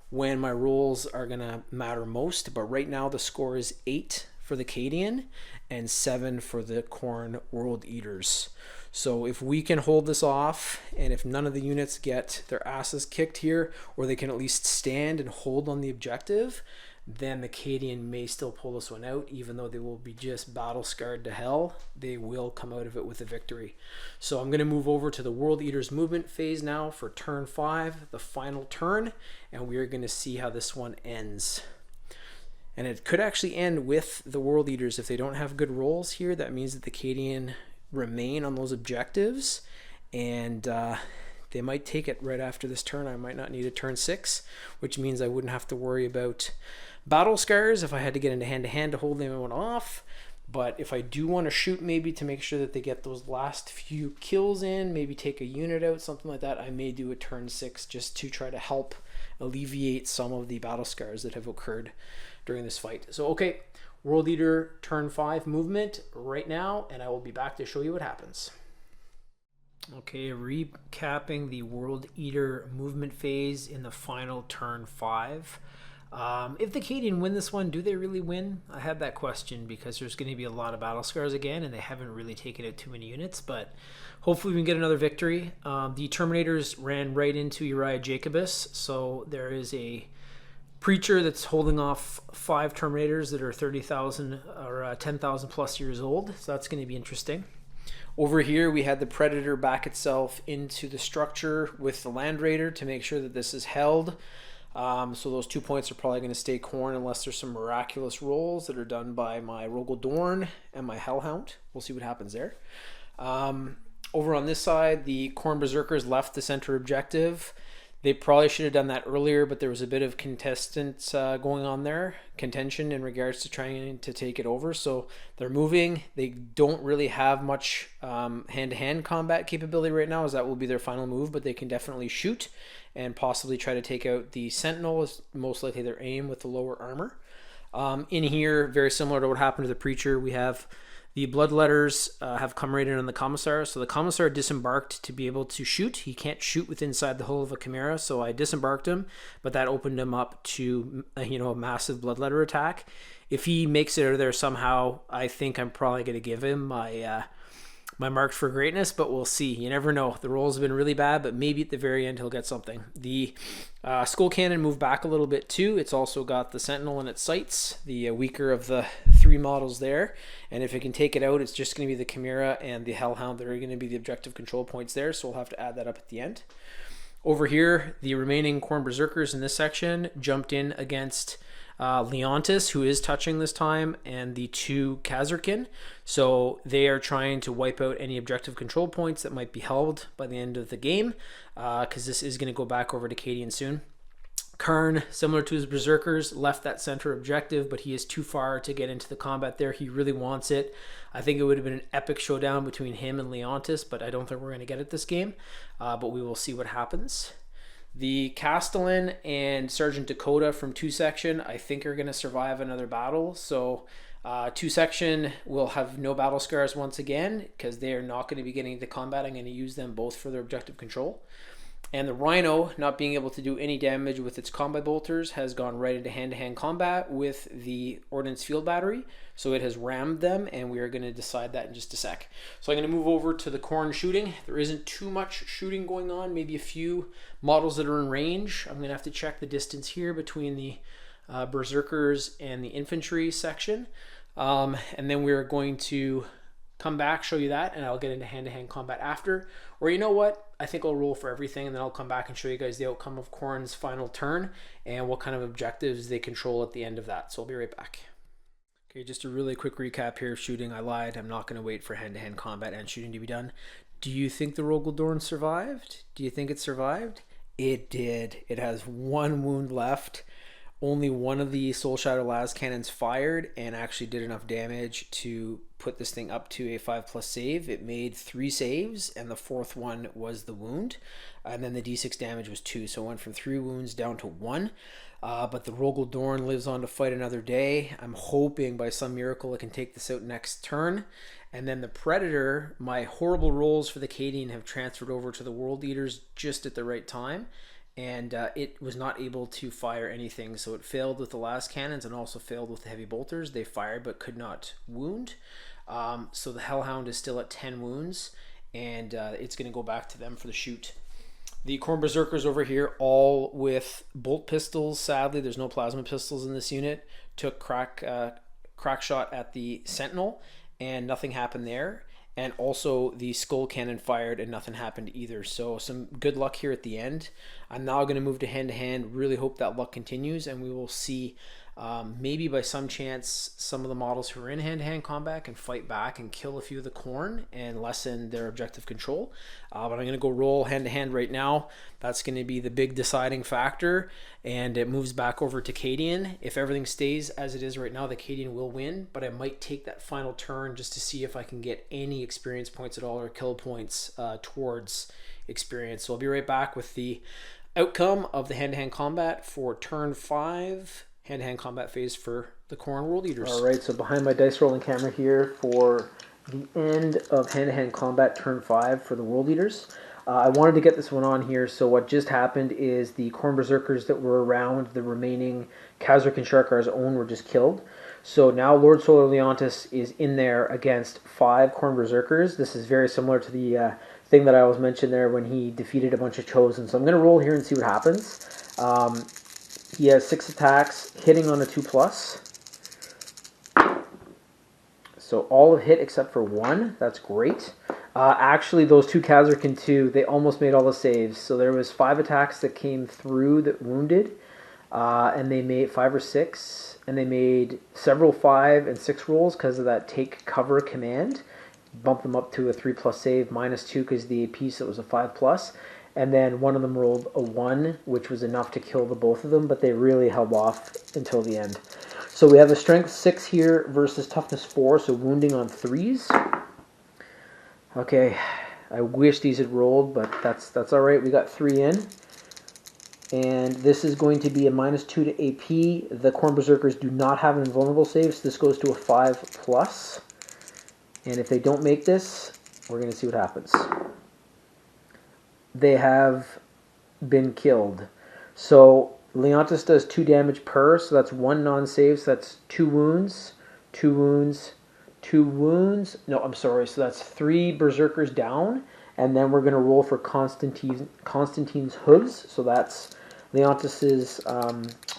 when my rolls are gonna matter most, but right now the score is 8 for the Cadian and 7 for the Khorne World Eaters. So if we can hold this off, and if none of the units get their asses kicked here, or they can at least stand and hold on the objective, then the Cadian may still pull this one out. Even though they will be just battle scarred to hell, they will come out of it with a victory. So I'm going to move over to the World Eaters movement phase now for turn 5, the final turn, and we are going to see how this one ends. And it could actually end with the World Eaters. If they don't have good rolls here, that means that the Cadian remain on those objectives, and they might take it right after this turn. I might not need a turn 6, which means I wouldn't have to worry about battle scars if I had to get into hand-to-hand to hold them off. But if I do want to shoot maybe to make sure that they get those last few kills in, maybe take a unit out, something like that, I may do a turn 6 just to try to help alleviate some of the battle scars that have occurred during this fight. So okay, World Eater turn 5 movement right now, and I will be back to show you what happens. Okay, recapping the World Eater movement phase in the final turn 5. If the Cadian win this one, do they really win? I had that question because there's going to be a lot of battle scars again, and they haven't really taken out too many units, but hopefully we can get another victory. The Terminators ran right into Uriah Jacobus, so there is a Preacher that's holding off 5 Terminators that are 30,000 or 10,000 plus years old, so that's going to be interesting. Over here we had the Predator back itself into the structure with the Land Raider to make sure that this is held. So those 2 points are probably going to stay Khorne unless there's some miraculous rolls that are done by my Rogel Dorn and my Hellhound. We'll see what happens there. Over on this side, the Khorne Berserkers left the center objective. They probably should have done that earlier, but there was a bit of contention in regards to trying to take it over. So they're moving. They don't really have much hand-to-hand combat capability right now, as that will be their final move, but they can definitely shoot and possibly try to take out the Sentinel, is most likely their aim with the lower armor. In here, very similar to what happened to the Preacher, we have the Bloodletters have come right in on the Commissar. So the Commissar disembarked to be able to shoot. He can't shoot with inside the hull of a Chimera, so I disembarked him, but that opened him up to a massive Bloodletter attack. If he makes it out of there somehow, I think I'm probably going to give him my mark for greatness, but we'll see. You never know. The rolls have been really bad, but maybe at the very end he'll get something. The Skull Cannon moved back a little bit too. It's also got the Sentinel in its sights, the weaker of the 3 models there. And if it can take it out, it's just going to be the Chimera and the Hellhound that are going to be the objective control points there, so we'll have to add that up at the end. Over here, the remaining Khorne Berserkers in this section jumped in against Leontis, who is touching this time, and the 2 Khazarkin. So they are trying to wipe out any objective control points that might be held by the end of the game, because this is going to go back over to Cadian soon. Khorne, similar to his Berserkers, left that center objective, but he is too far to get into the combat there. He really wants it. I think it would have been an epic showdown between him and Leontis, but I don't think we're going to get it this game. But we will see what happens. The Castellan and Sergeant Dakota from 2 Section, I think, are going to survive another battle. So 2 Section will have no battle scars once again, because they are not going to be getting into combat. I'm going to use them both for their objective control. And the Rhino, not being able to do any damage with its combat bolters, has gone right into hand-to-hand combat with the Ordnance Field Battery. So it has rammed them, and we are going to decide that in just a sec. So I'm going to move over to the Khorne shooting. There isn't too much shooting going on, maybe a few models that are in range. I'm going to have to check the distance here between the Berserkers and the infantry section. And then we're going to come back, show you that, and I'll get into hand-to-hand combat after. Or you know what? I think I'll roll for everything, and then I'll come back and show you guys the outcome of Khorne's final turn and what kind of objectives they control at the end of that. So I'll be right back. Okay, just a really quick recap here of shooting. I lied. I'm not going to wait for hand-to-hand combat and shooting to be done. Do you think the Rogaldorn survived? Do you think it survived? It did. It has 1 wound left. Only one of the Soul Shadow las cannons fired and actually did enough damage to put this thing up to a 5+ save. It made 3 saves, and the 4th one was the wound. And then the d6 damage was 2, so it went from 3 wounds down to 1. But the Rogaldorn lives on to fight another day. I'm hoping by some miracle it can take this out next turn. And then the Predator, my horrible rolls for the Cadian have transferred over to the World Eaters just at the right time. And it was not able to fire anything, so it failed with the las cannons and also failed with the heavy bolters. They fired but could not wound. So the Hellhound is still at 10 wounds, and it's going to go back to them for the shoot. The Khorne Berserkers over here, all with bolt pistols. Sadly, there's no plasma pistols in this unit. Took crack shot at the Sentinel, and nothing happened there. And also the Skull Cannon fired and nothing happened either. So some good luck here at the end. I'm now going to move to hand-to-hand. Really hope that luck continues, and we will see maybe by some chance some of the models who are in hand-to-hand combat can fight back and kill a few of the Khorne and lessen their objective control. But I'm going to go roll hand-to-hand right now. That's going to be the big deciding factor, and it moves back over to Cadian. If everything stays as it is right now, the Cadian will win, but I might take that final turn just to see if I can get any experience points at all or kill points towards experience. So I'll be right back with the outcome of the hand-to-hand combat for turn 5, hand-to-hand combat phase for the Khorne World Eaters. All right, so behind my dice rolling camera here for the end of hand-to-hand combat turn 5 for the World Eaters. I wanted to get this one on here, so what just happened is the Khorne Berserkers that were around the remaining Khazark and Sharkar's own were just killed. So now Lord Solar Leontis is in there against 5 Khorne Berserkers. This is very similar to the thing that I always mentioned there when he defeated a bunch of Chosen. So I'm going to roll here and see what happens. He has 6 attacks, hitting on a 2+. So all have hit except for 1. That's great. Actually, those 2 Khazarkin 2, they almost made all the saves. So there was 5 attacks that came through that wounded, and they made 5 or 6, and they made several 5 and 6 rolls because of that take cover command. Bumped them up to a 3+ save, -2 because the AP, so it was a 5+. And then one of them rolled a 1, which was enough to kill the both of them, but they really held off until the end. So we have a strength 6 here versus toughness 4, so wounding on 3s. Okay, I wish these had rolled, but that's all right. We got 3 in. And this is going to be a -2 to AP. The Khorne Berserkers do not have an invulnerable save, so this goes to a 5+. And if they don't make this, we're going to see what happens. They have been killed. So Leontis does 2 damage per, so that's 1 non-save, so that's 2 wounds, 2 wounds, 2 wounds. No, I'm sorry, so that's 3 Berserkers down, and then we're going to roll for Constantine's hooves, so that's Leontis's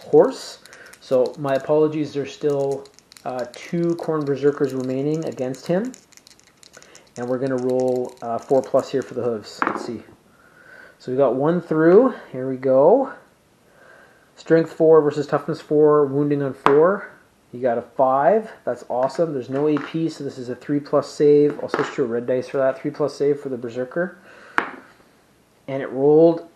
horse. So my apologies, there's still 2 Khorne Berserkers remaining against him, and we're going to roll 4+ here for the hooves. Let's see. So we got 1 through. Here we go. Strength 4 versus Toughness 4, Wounding on 4. You got a 5. That's awesome. There's no AP, so this is a 3+ save. I'll switch to a red dice for that. 3+ save for the Berserker. And it rolled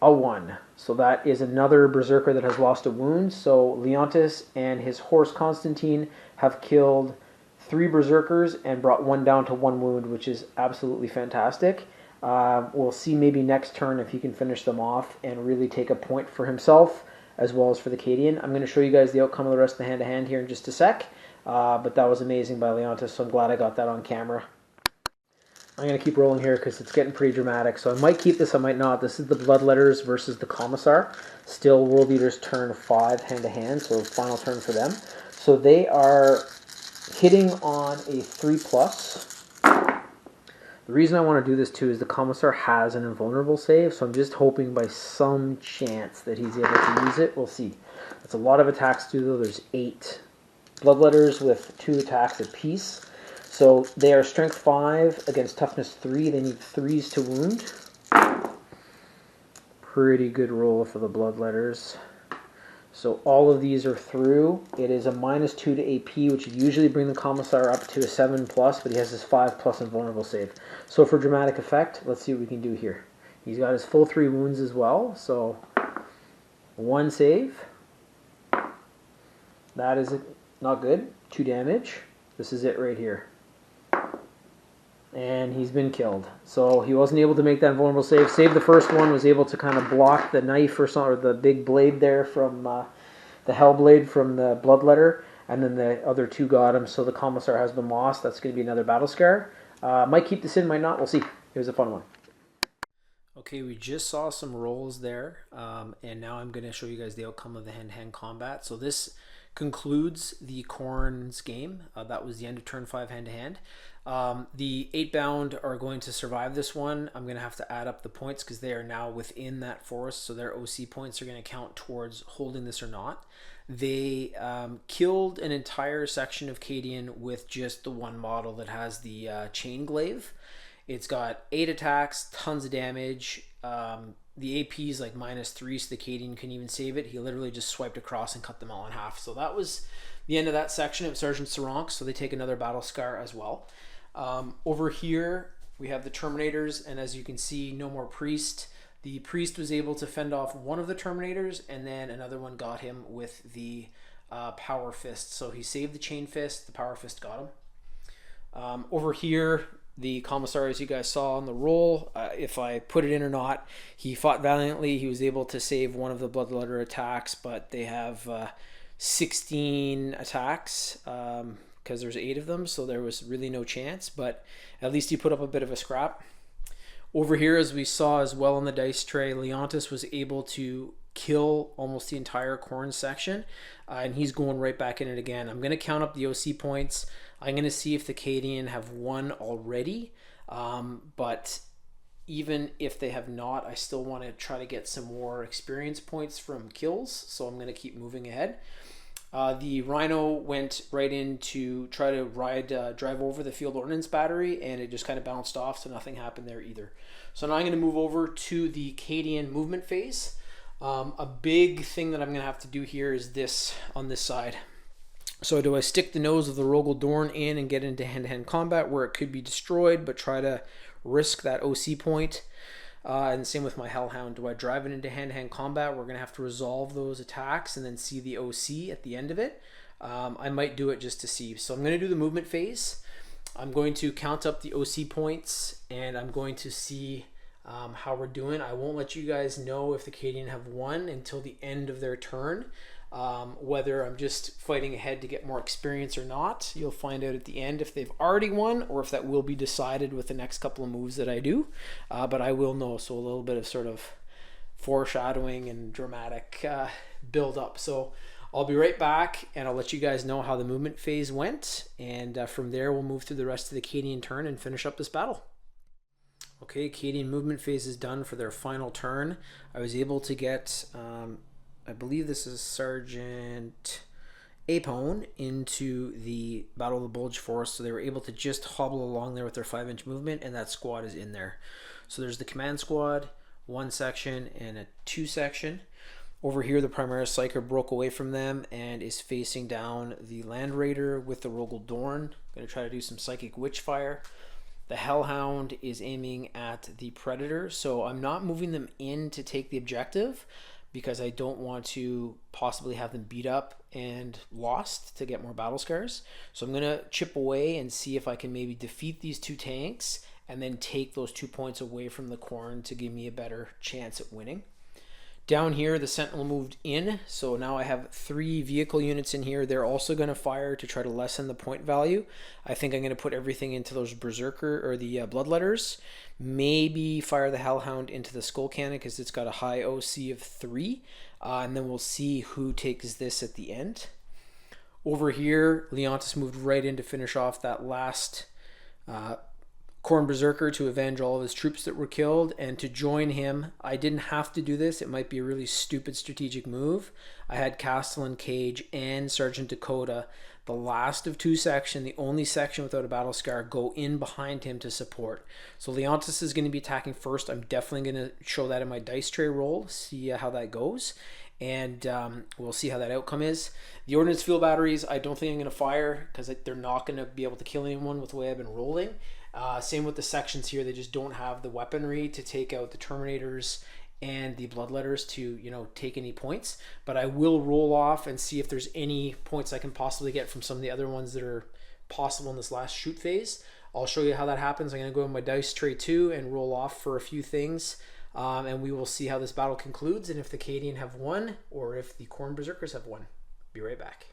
a 1. So that is another Berserker that has lost a wound. So Leontis and his horse Constantine have killed 3 Berserkers and brought one down to 1 wound, which is absolutely fantastic. We'll see maybe next turn if he can finish them off and really take a point for himself as well as for the Cadian. I'm going to show you guys the outcome of the rest of the hand-to-hand here in just a sec. But that was amazing by Leontis, so I'm glad I got that on camera. I'm going to keep rolling here because it's getting pretty dramatic. So I might keep this, I might not. This is the Bloodletters versus the Commissar. Still World Eaters turn 5 hand-to-hand, so final turn for them. So they are hitting on a 3+. The reason I want to do this too is the Commissar has an invulnerable save, so I'm just hoping by some chance that he's able to use it. We'll see. That's a lot of attacks to do, though. There's 8 Bloodletters with 2 attacks apiece. So they are Strength 5 against Toughness 3. They need 3s to wound. Pretty good roll for the Bloodletters. So all of these are through. It is a -2 to AP, which would usually bring the Commissar up to a 7+, but he has his 5+ invulnerable save. So for dramatic effect, let's see what we can do here. He's got his full 3 wounds as well, so 1 save. That is not good. 2 damage. This is it right here. And he's been killed. So he wasn't able to make that invulnerable save. Saved the first one, was able to kind of block the knife or something, or the big blade there from the Hellblade from the Bloodletter, and then the other 2 got him. So the Commissar has been lost. That's going to be another battle scar. Might keep this in, might not. We'll see. It was a fun one. Okay, we just saw some rolls there, and now I'm going to show you guys the outcome of the hand-to-hand combat. So this concludes the Khorne's game. That was the end of turn 5 hand-to-hand. The 8-bound are going to survive this one. I'm going to have to add up the points because they are now within that forest, so their OC points are going to count towards holding this or not. They killed an entire section of Cadian with just the one model that has the chain glaive. It's got 8 attacks, tons of damage. The AP is like -3, so the Cadian couldn't even save it. He literally just swiped across and cut them all in half. So that was the end of that section of Sergeant Saronk, so they take another battle scar as well. Over here, we have the Terminators, and as you can see, no more Priest. The Priest was able to fend off one of the Terminators, and then another one got him with the Power Fist. So he saved the Chain Fist, the Power Fist got him. Over here, the Commissar, as you guys saw on the roll, if I put it in or not, he fought valiantly. He was able to save one of the Bloodletter attacks, but they have 16 attacks because there's 8 of them, so there was really no chance, but at least he put up a bit of a scrap. Over here, as we saw as well on the dice tray, Leontis was able to kill almost the entire Khorne section, and he's going right back in it again. I'm going to count up the OC points. I'm going to see if the Cadian have won already, but even if they have not, I still want to try to get some more experience points from kills, so I'm going to keep moving ahead. The Rhino went right in to try to drive over the field ordnance battery, and it just kind of bounced off, so nothing happened there either. So now I'm going to move over to the Cadian movement phase. A big thing that I'm going to have to do here is this on this side. So do I stick the nose of the Rogel Dorn in and get into hand-to-hand combat where it could be destroyed, but try to risk that OC point? And same with my Hellhound. Do I drive it into hand-to-hand combat? We're going to have to resolve those attacks and then see the OC at the end of it. I might do it just to see. So I'm going to do the movement phase. I'm going to count up the OC points, and I'm going to see how we're doing. I won't let you guys know if the Cadian have won until the end of their turn. Whether I'm just fighting ahead to get more experience or not, you'll find out at the end if they've already won or if that will be decided with the next couple of moves that I do, but I will know, so a little bit of sort of foreshadowing and dramatic build up. So I'll be right back and I'll let you guys know how the movement phase went, and from there we'll move through the rest of the Cadian turn and finish up this battle. Okay, Cadian movement phase is done for their final turn. I was able to get I believe this is Sergeant Apone into the Battle of the Bulge Forest, so they were able to just hobble along there with their 5-inch movement, and that squad is in there. So there's the command squad, 1 section, and a 2 section. Over here, the Primaris Psyker broke away from them and is facing down the Land Raider with the Rogel Dorn. Going to try to do some Psychic Witchfire. The Hellhound is aiming at the Predator, so I'm not moving them in to take the objective because I don't want to possibly have them beat up and lost to get more battle scars. So I'm going to chip away and see if I can maybe defeat these 2 tanks and then take those 2 points away from the Khorne to give me a better chance at winning. Down here, the Sentinel moved in, so now I have 3 vehicle units in here. They're also going to fire to try to lessen the point value. I think I'm going to put everything into those Berserker or the Bloodletters. Maybe fire the Hellhound into the Skull Cannon because it's got a high OC of 3. And then we'll see who takes this at the end. Over here, Leontis moved right in to finish off that last Khorne Berserker to avenge all of his troops that were killed and to join him. I didn't have to do this. It might be a really stupid strategic move. I had Castellan Cage and Sergeant Dakota, the last of 2 sections, the only section without a battle scar, go in behind him to support. So Leontis is going to be attacking first. I'm definitely going to show that in my dice tray roll, see how that goes. And we'll see how that outcome is. The Ordnance Field Batteries, I don't think I'm going to fire because they're not going to be able to kill anyone with the way I've been rolling. Same with the sections here. They just don't have the weaponry to take out the Terminators and the Bloodletters to, take any points. But I will roll off and see if there's any points I can possibly get from some of the other ones that are possible in this last shoot phase. I'll show you how that happens. I'm going to go in my dice tray too and roll off for a few things. And we will see how this battle concludes and if the Cadian have won or if the Khorne Berserkers have won. Be right back.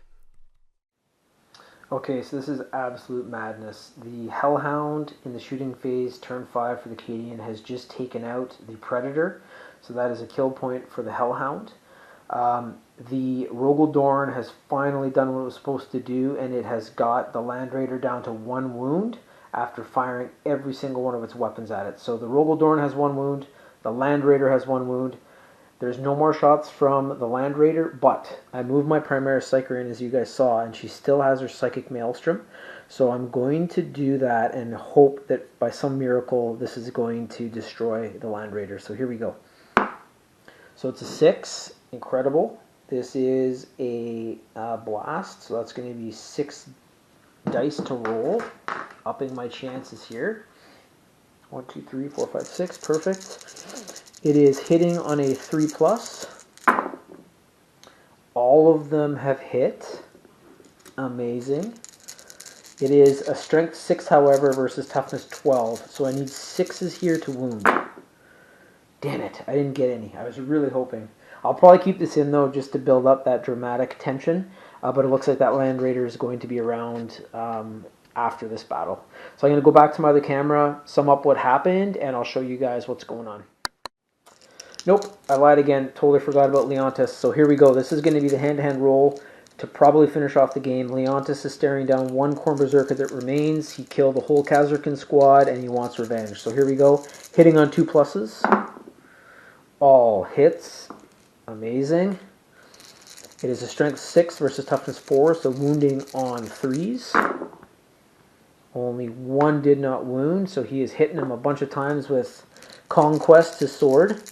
Okay, so this is absolute madness. The Hellhound in the shooting phase, turn 5 for the Cadian, has just taken out the Predator. So that is a kill point for the Hellhound. The Rogel Dorn has finally done what it was supposed to do, and it has got the Land Raider down to 1 wound after firing every single one of its weapons at it. So the Rogel Dorn has 1 wound, the Land Raider has 1 wound. There's no more shots from the Land Raider, but I moved my Primaris Psyker in, as you guys saw, and she still has her Psychic Maelstrom. So I'm going to do that and hope that by some miracle this is going to destroy the Land Raider. So here we go. So it's a 6. Incredible. This is a blast, so that's going to be 6 dice to roll, upping my chances here. 1, 2, 3, 4, 5, 6. Perfect. It is hitting on a 3+. All of them have hit. Amazing. It is a strength 6, however, versus toughness 12. So I need 6s here to wound. Damn it, I didn't get any. I was really hoping. I'll probably keep this in, though, just to build up that dramatic tension. But it looks like that Land Raider is going to be around after this battle. So I'm going to go back to my other camera, sum up what happened, and I'll show you guys what's going on. Nope, I lied again. Totally forgot about Leontis. So here we go. This is going to be the hand-to-hand roll to probably finish off the game. Leontis is staring down 1 Khorne Berserker that remains. He killed the whole Khazarkan squad, and he wants revenge. So here we go. Hitting on 2 pluses. All hits. Amazing. It is a strength 6 versus toughness 4, so wounding on 3s. Only 1 did not wound, so he is hitting him a bunch of times with Conquest, his sword.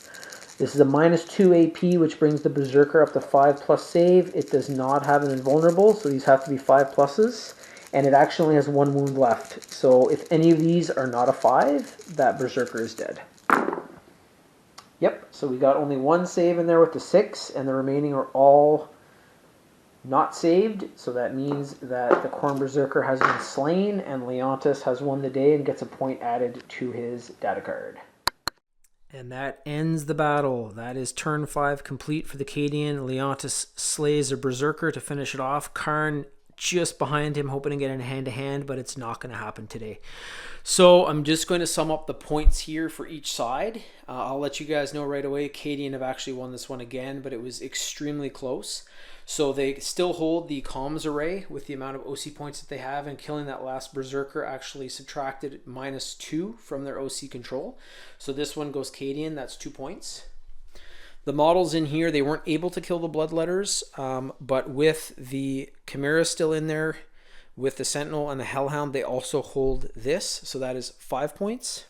This is a -2 AP, which brings the Berserker up to 5+ save. It does not have an invulnerable, so these have to be 5+. And it actually has 1 wound left. So if any of these are not a 5, that Berserker is dead. Yep, so we got only 1 save in there with the 6, and the remaining are all not saved. So that means that the Khorne Berserker has been slain, and Leontis has won the day and gets a point added to his data card. And that ends the battle. That is turn 5 complete for the Cadian. Leontis slays a Berserker to finish it off. Khorne just behind him, hoping to get in hand-to-hand, but it's not going to happen today. So I'm just going to sum up the points here for each side. I'll let you guys know right away. Cadian have actually won this one again, but it was extremely close. So they still hold the comms array with the amount of OC points that they have, and killing that last Berserker actually subtracted -2 from their OC control. So this one goes Cadian, that's 2 points. The models in here, they weren't able to kill the Bloodletters, but with the Chimera still in there, with the Sentinel and the Hellhound, they also hold this, so that is 5 points.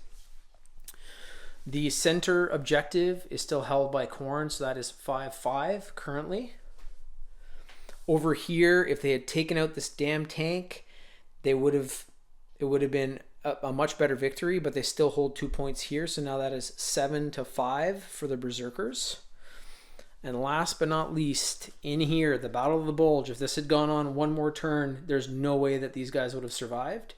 The center objective is still held by Khorne, so that is 5-5 currently. Over here, if they had taken out this damn tank, it would have been a much better victory, but they still hold 2 points here. So now that is 7-5 for the Berserkers. And last but not least, in here, the Battle of the Bulge. If this had gone on one more turn, there's no way that these guys would have survived.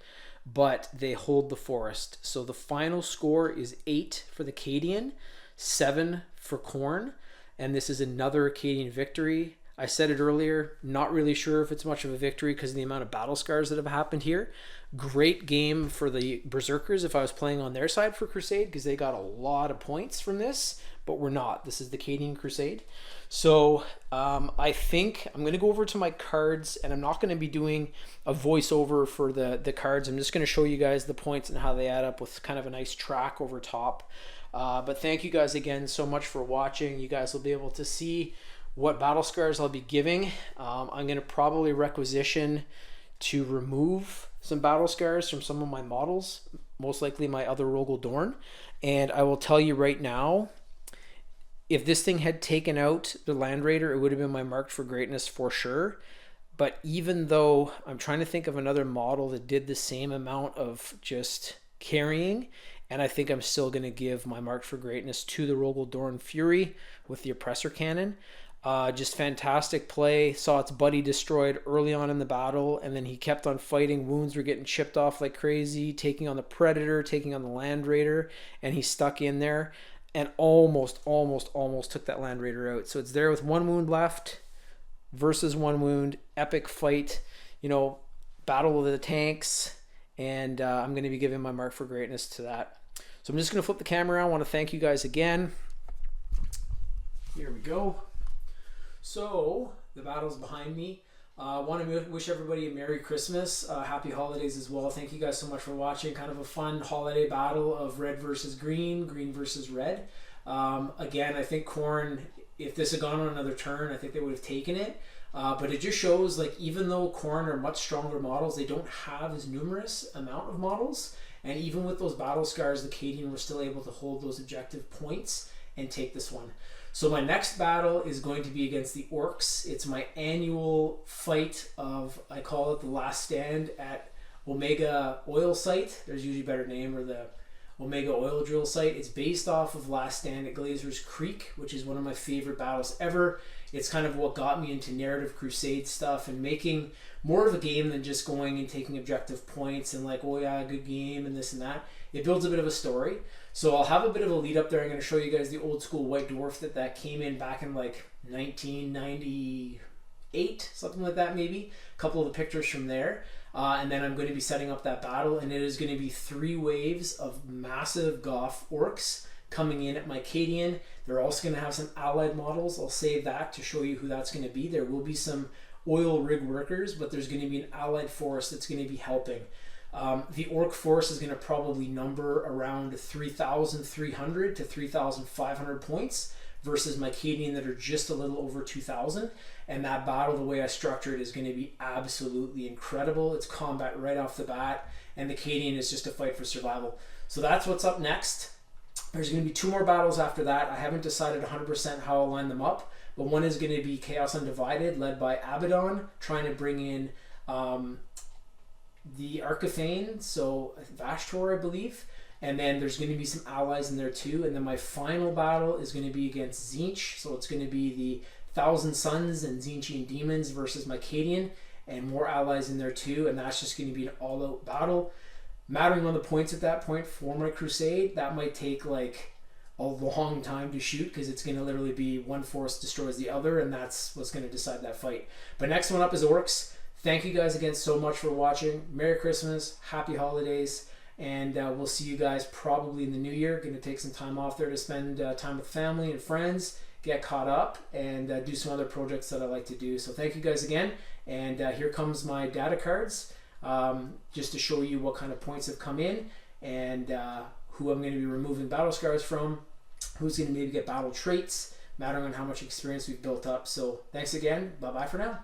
But they hold the forest. So the final score is 8 for the Cadian, 7 for Khorne. And this is another Cadian victory. I said it earlier, not really sure if it's much of a victory because of the amount of battle scars that have happened here. Great game for the Berserkers if I was playing on their side for Crusade, because they got a lot of points from this, but we're not. This is the Cadian Crusade. So I think I'm going to go over to my cards, and I'm not going to be doing a voiceover for the cards. I'm just going to show you guys the points and how they add up with kind of a nice track over top. But thank you guys again so much for watching. You guys will be able to see what battle scars I'll be giving. I'm going to probably requisition to remove some battle scars from some of my models, most likely my other Rogel Dorn. And I will tell you right now, if this thing had taken out the Land Raider, it would have been my marked for greatness for sure. But even though I'm trying to think of another model that did the same amount of just carrying, and I think I'm still going to give my marked for greatness to the Rogel Dorn Fury with the Oppressor Cannon. Just fantastic play. Saw its buddy destroyed early on in the battle, and then he kept on fighting. Wounds were getting chipped off like crazy, taking on the Predator, taking on the Land Raider, and he stuck in there and almost took that Land Raider out. So it's there with 1 wound left versus 1 wound. Epic fight, you know, battle of the tanks, and I'm going to be giving my mark for greatness to that. So I'm just going to flip the camera around. I want to thank you guys again. Here we go. So the battle's behind me. I want to wish everybody a Merry Christmas, Happy Holidays as well. Thank you guys so much for watching. Kind of a fun holiday battle of red versus green, green versus red. Again, I think Khorne, if this had gone on another turn, I think they would have taken it. But it just shows, like, even though Khorne are much stronger models, they don't have as numerous amount of models. And even with those battle scars, the Cadian were still able to hold those objective points and take this one. So my next battle is going to be against the Orcs. It's my annual fight of, I call it the last stand at Omega Oil Site. There's usually a better name, or the Omega Oil Drill Site. It's based off of Last Stand at Glazer's Creek, which is one of my favorite battles ever. It's kind of what got me into narrative Crusade stuff and making more of a game than just going and taking objective points and like, oh yeah, good game and this and that. It builds a bit of a story. So I'll have a bit of a lead up there. I'm going to show you guys the old school White Dwarf that came in back in like 1998, something like that maybe. A couple of the pictures from there. And then I'm going to be setting up that battle, and it is going to be 3 waves of massive Goth Orcs coming in at my Cadian. They're also going to have some allied models. I'll save that to show you who that's going to be. There will be some oil rig workers, but there's going to be an allied force that's going to be helping. The Orc force is going to probably number around 3,300 to 3,500 points versus my Cadian that are just a little over 2,000. And that battle, the way I structure it, is going to be absolutely incredible. It's combat right off the bat, and the Cadian is just a fight for survival. So that's what's up next. There's going to be 2 more battles after that. I haven't decided 100% how I'll line them up, but one is going to be Chaos Undivided, led by Abaddon, trying to bring in the Arcathane, so Vashtor, I believe. And then there's going to be some allies in there too. And then my final battle is going to be against Tzeentch. So it's going to be the Thousand Suns and Tzeentchian Demons versus my Cadian, and more allies in there too. And that's just going to be an all-out battle. Mattering on the points at that point for my Crusade, that might take like a long time to shoot, because it's going to literally be one force destroys the other, and that's what's going to decide that fight. But next one up is Orcs. Thank you guys again so much for watching. Merry Christmas, Happy Holidays, and we'll see you guys probably in the new year. Going to take some time off there to spend time with family and friends, get caught up, and do some other projects that I like to do. So thank you guys again, and here comes my data cards, just to show you what kind of points have come in, and who I'm going to be removing battle scars from, who's going to maybe get battle traits, mattering on how much experience we've built up. So thanks again. Bye-bye for now.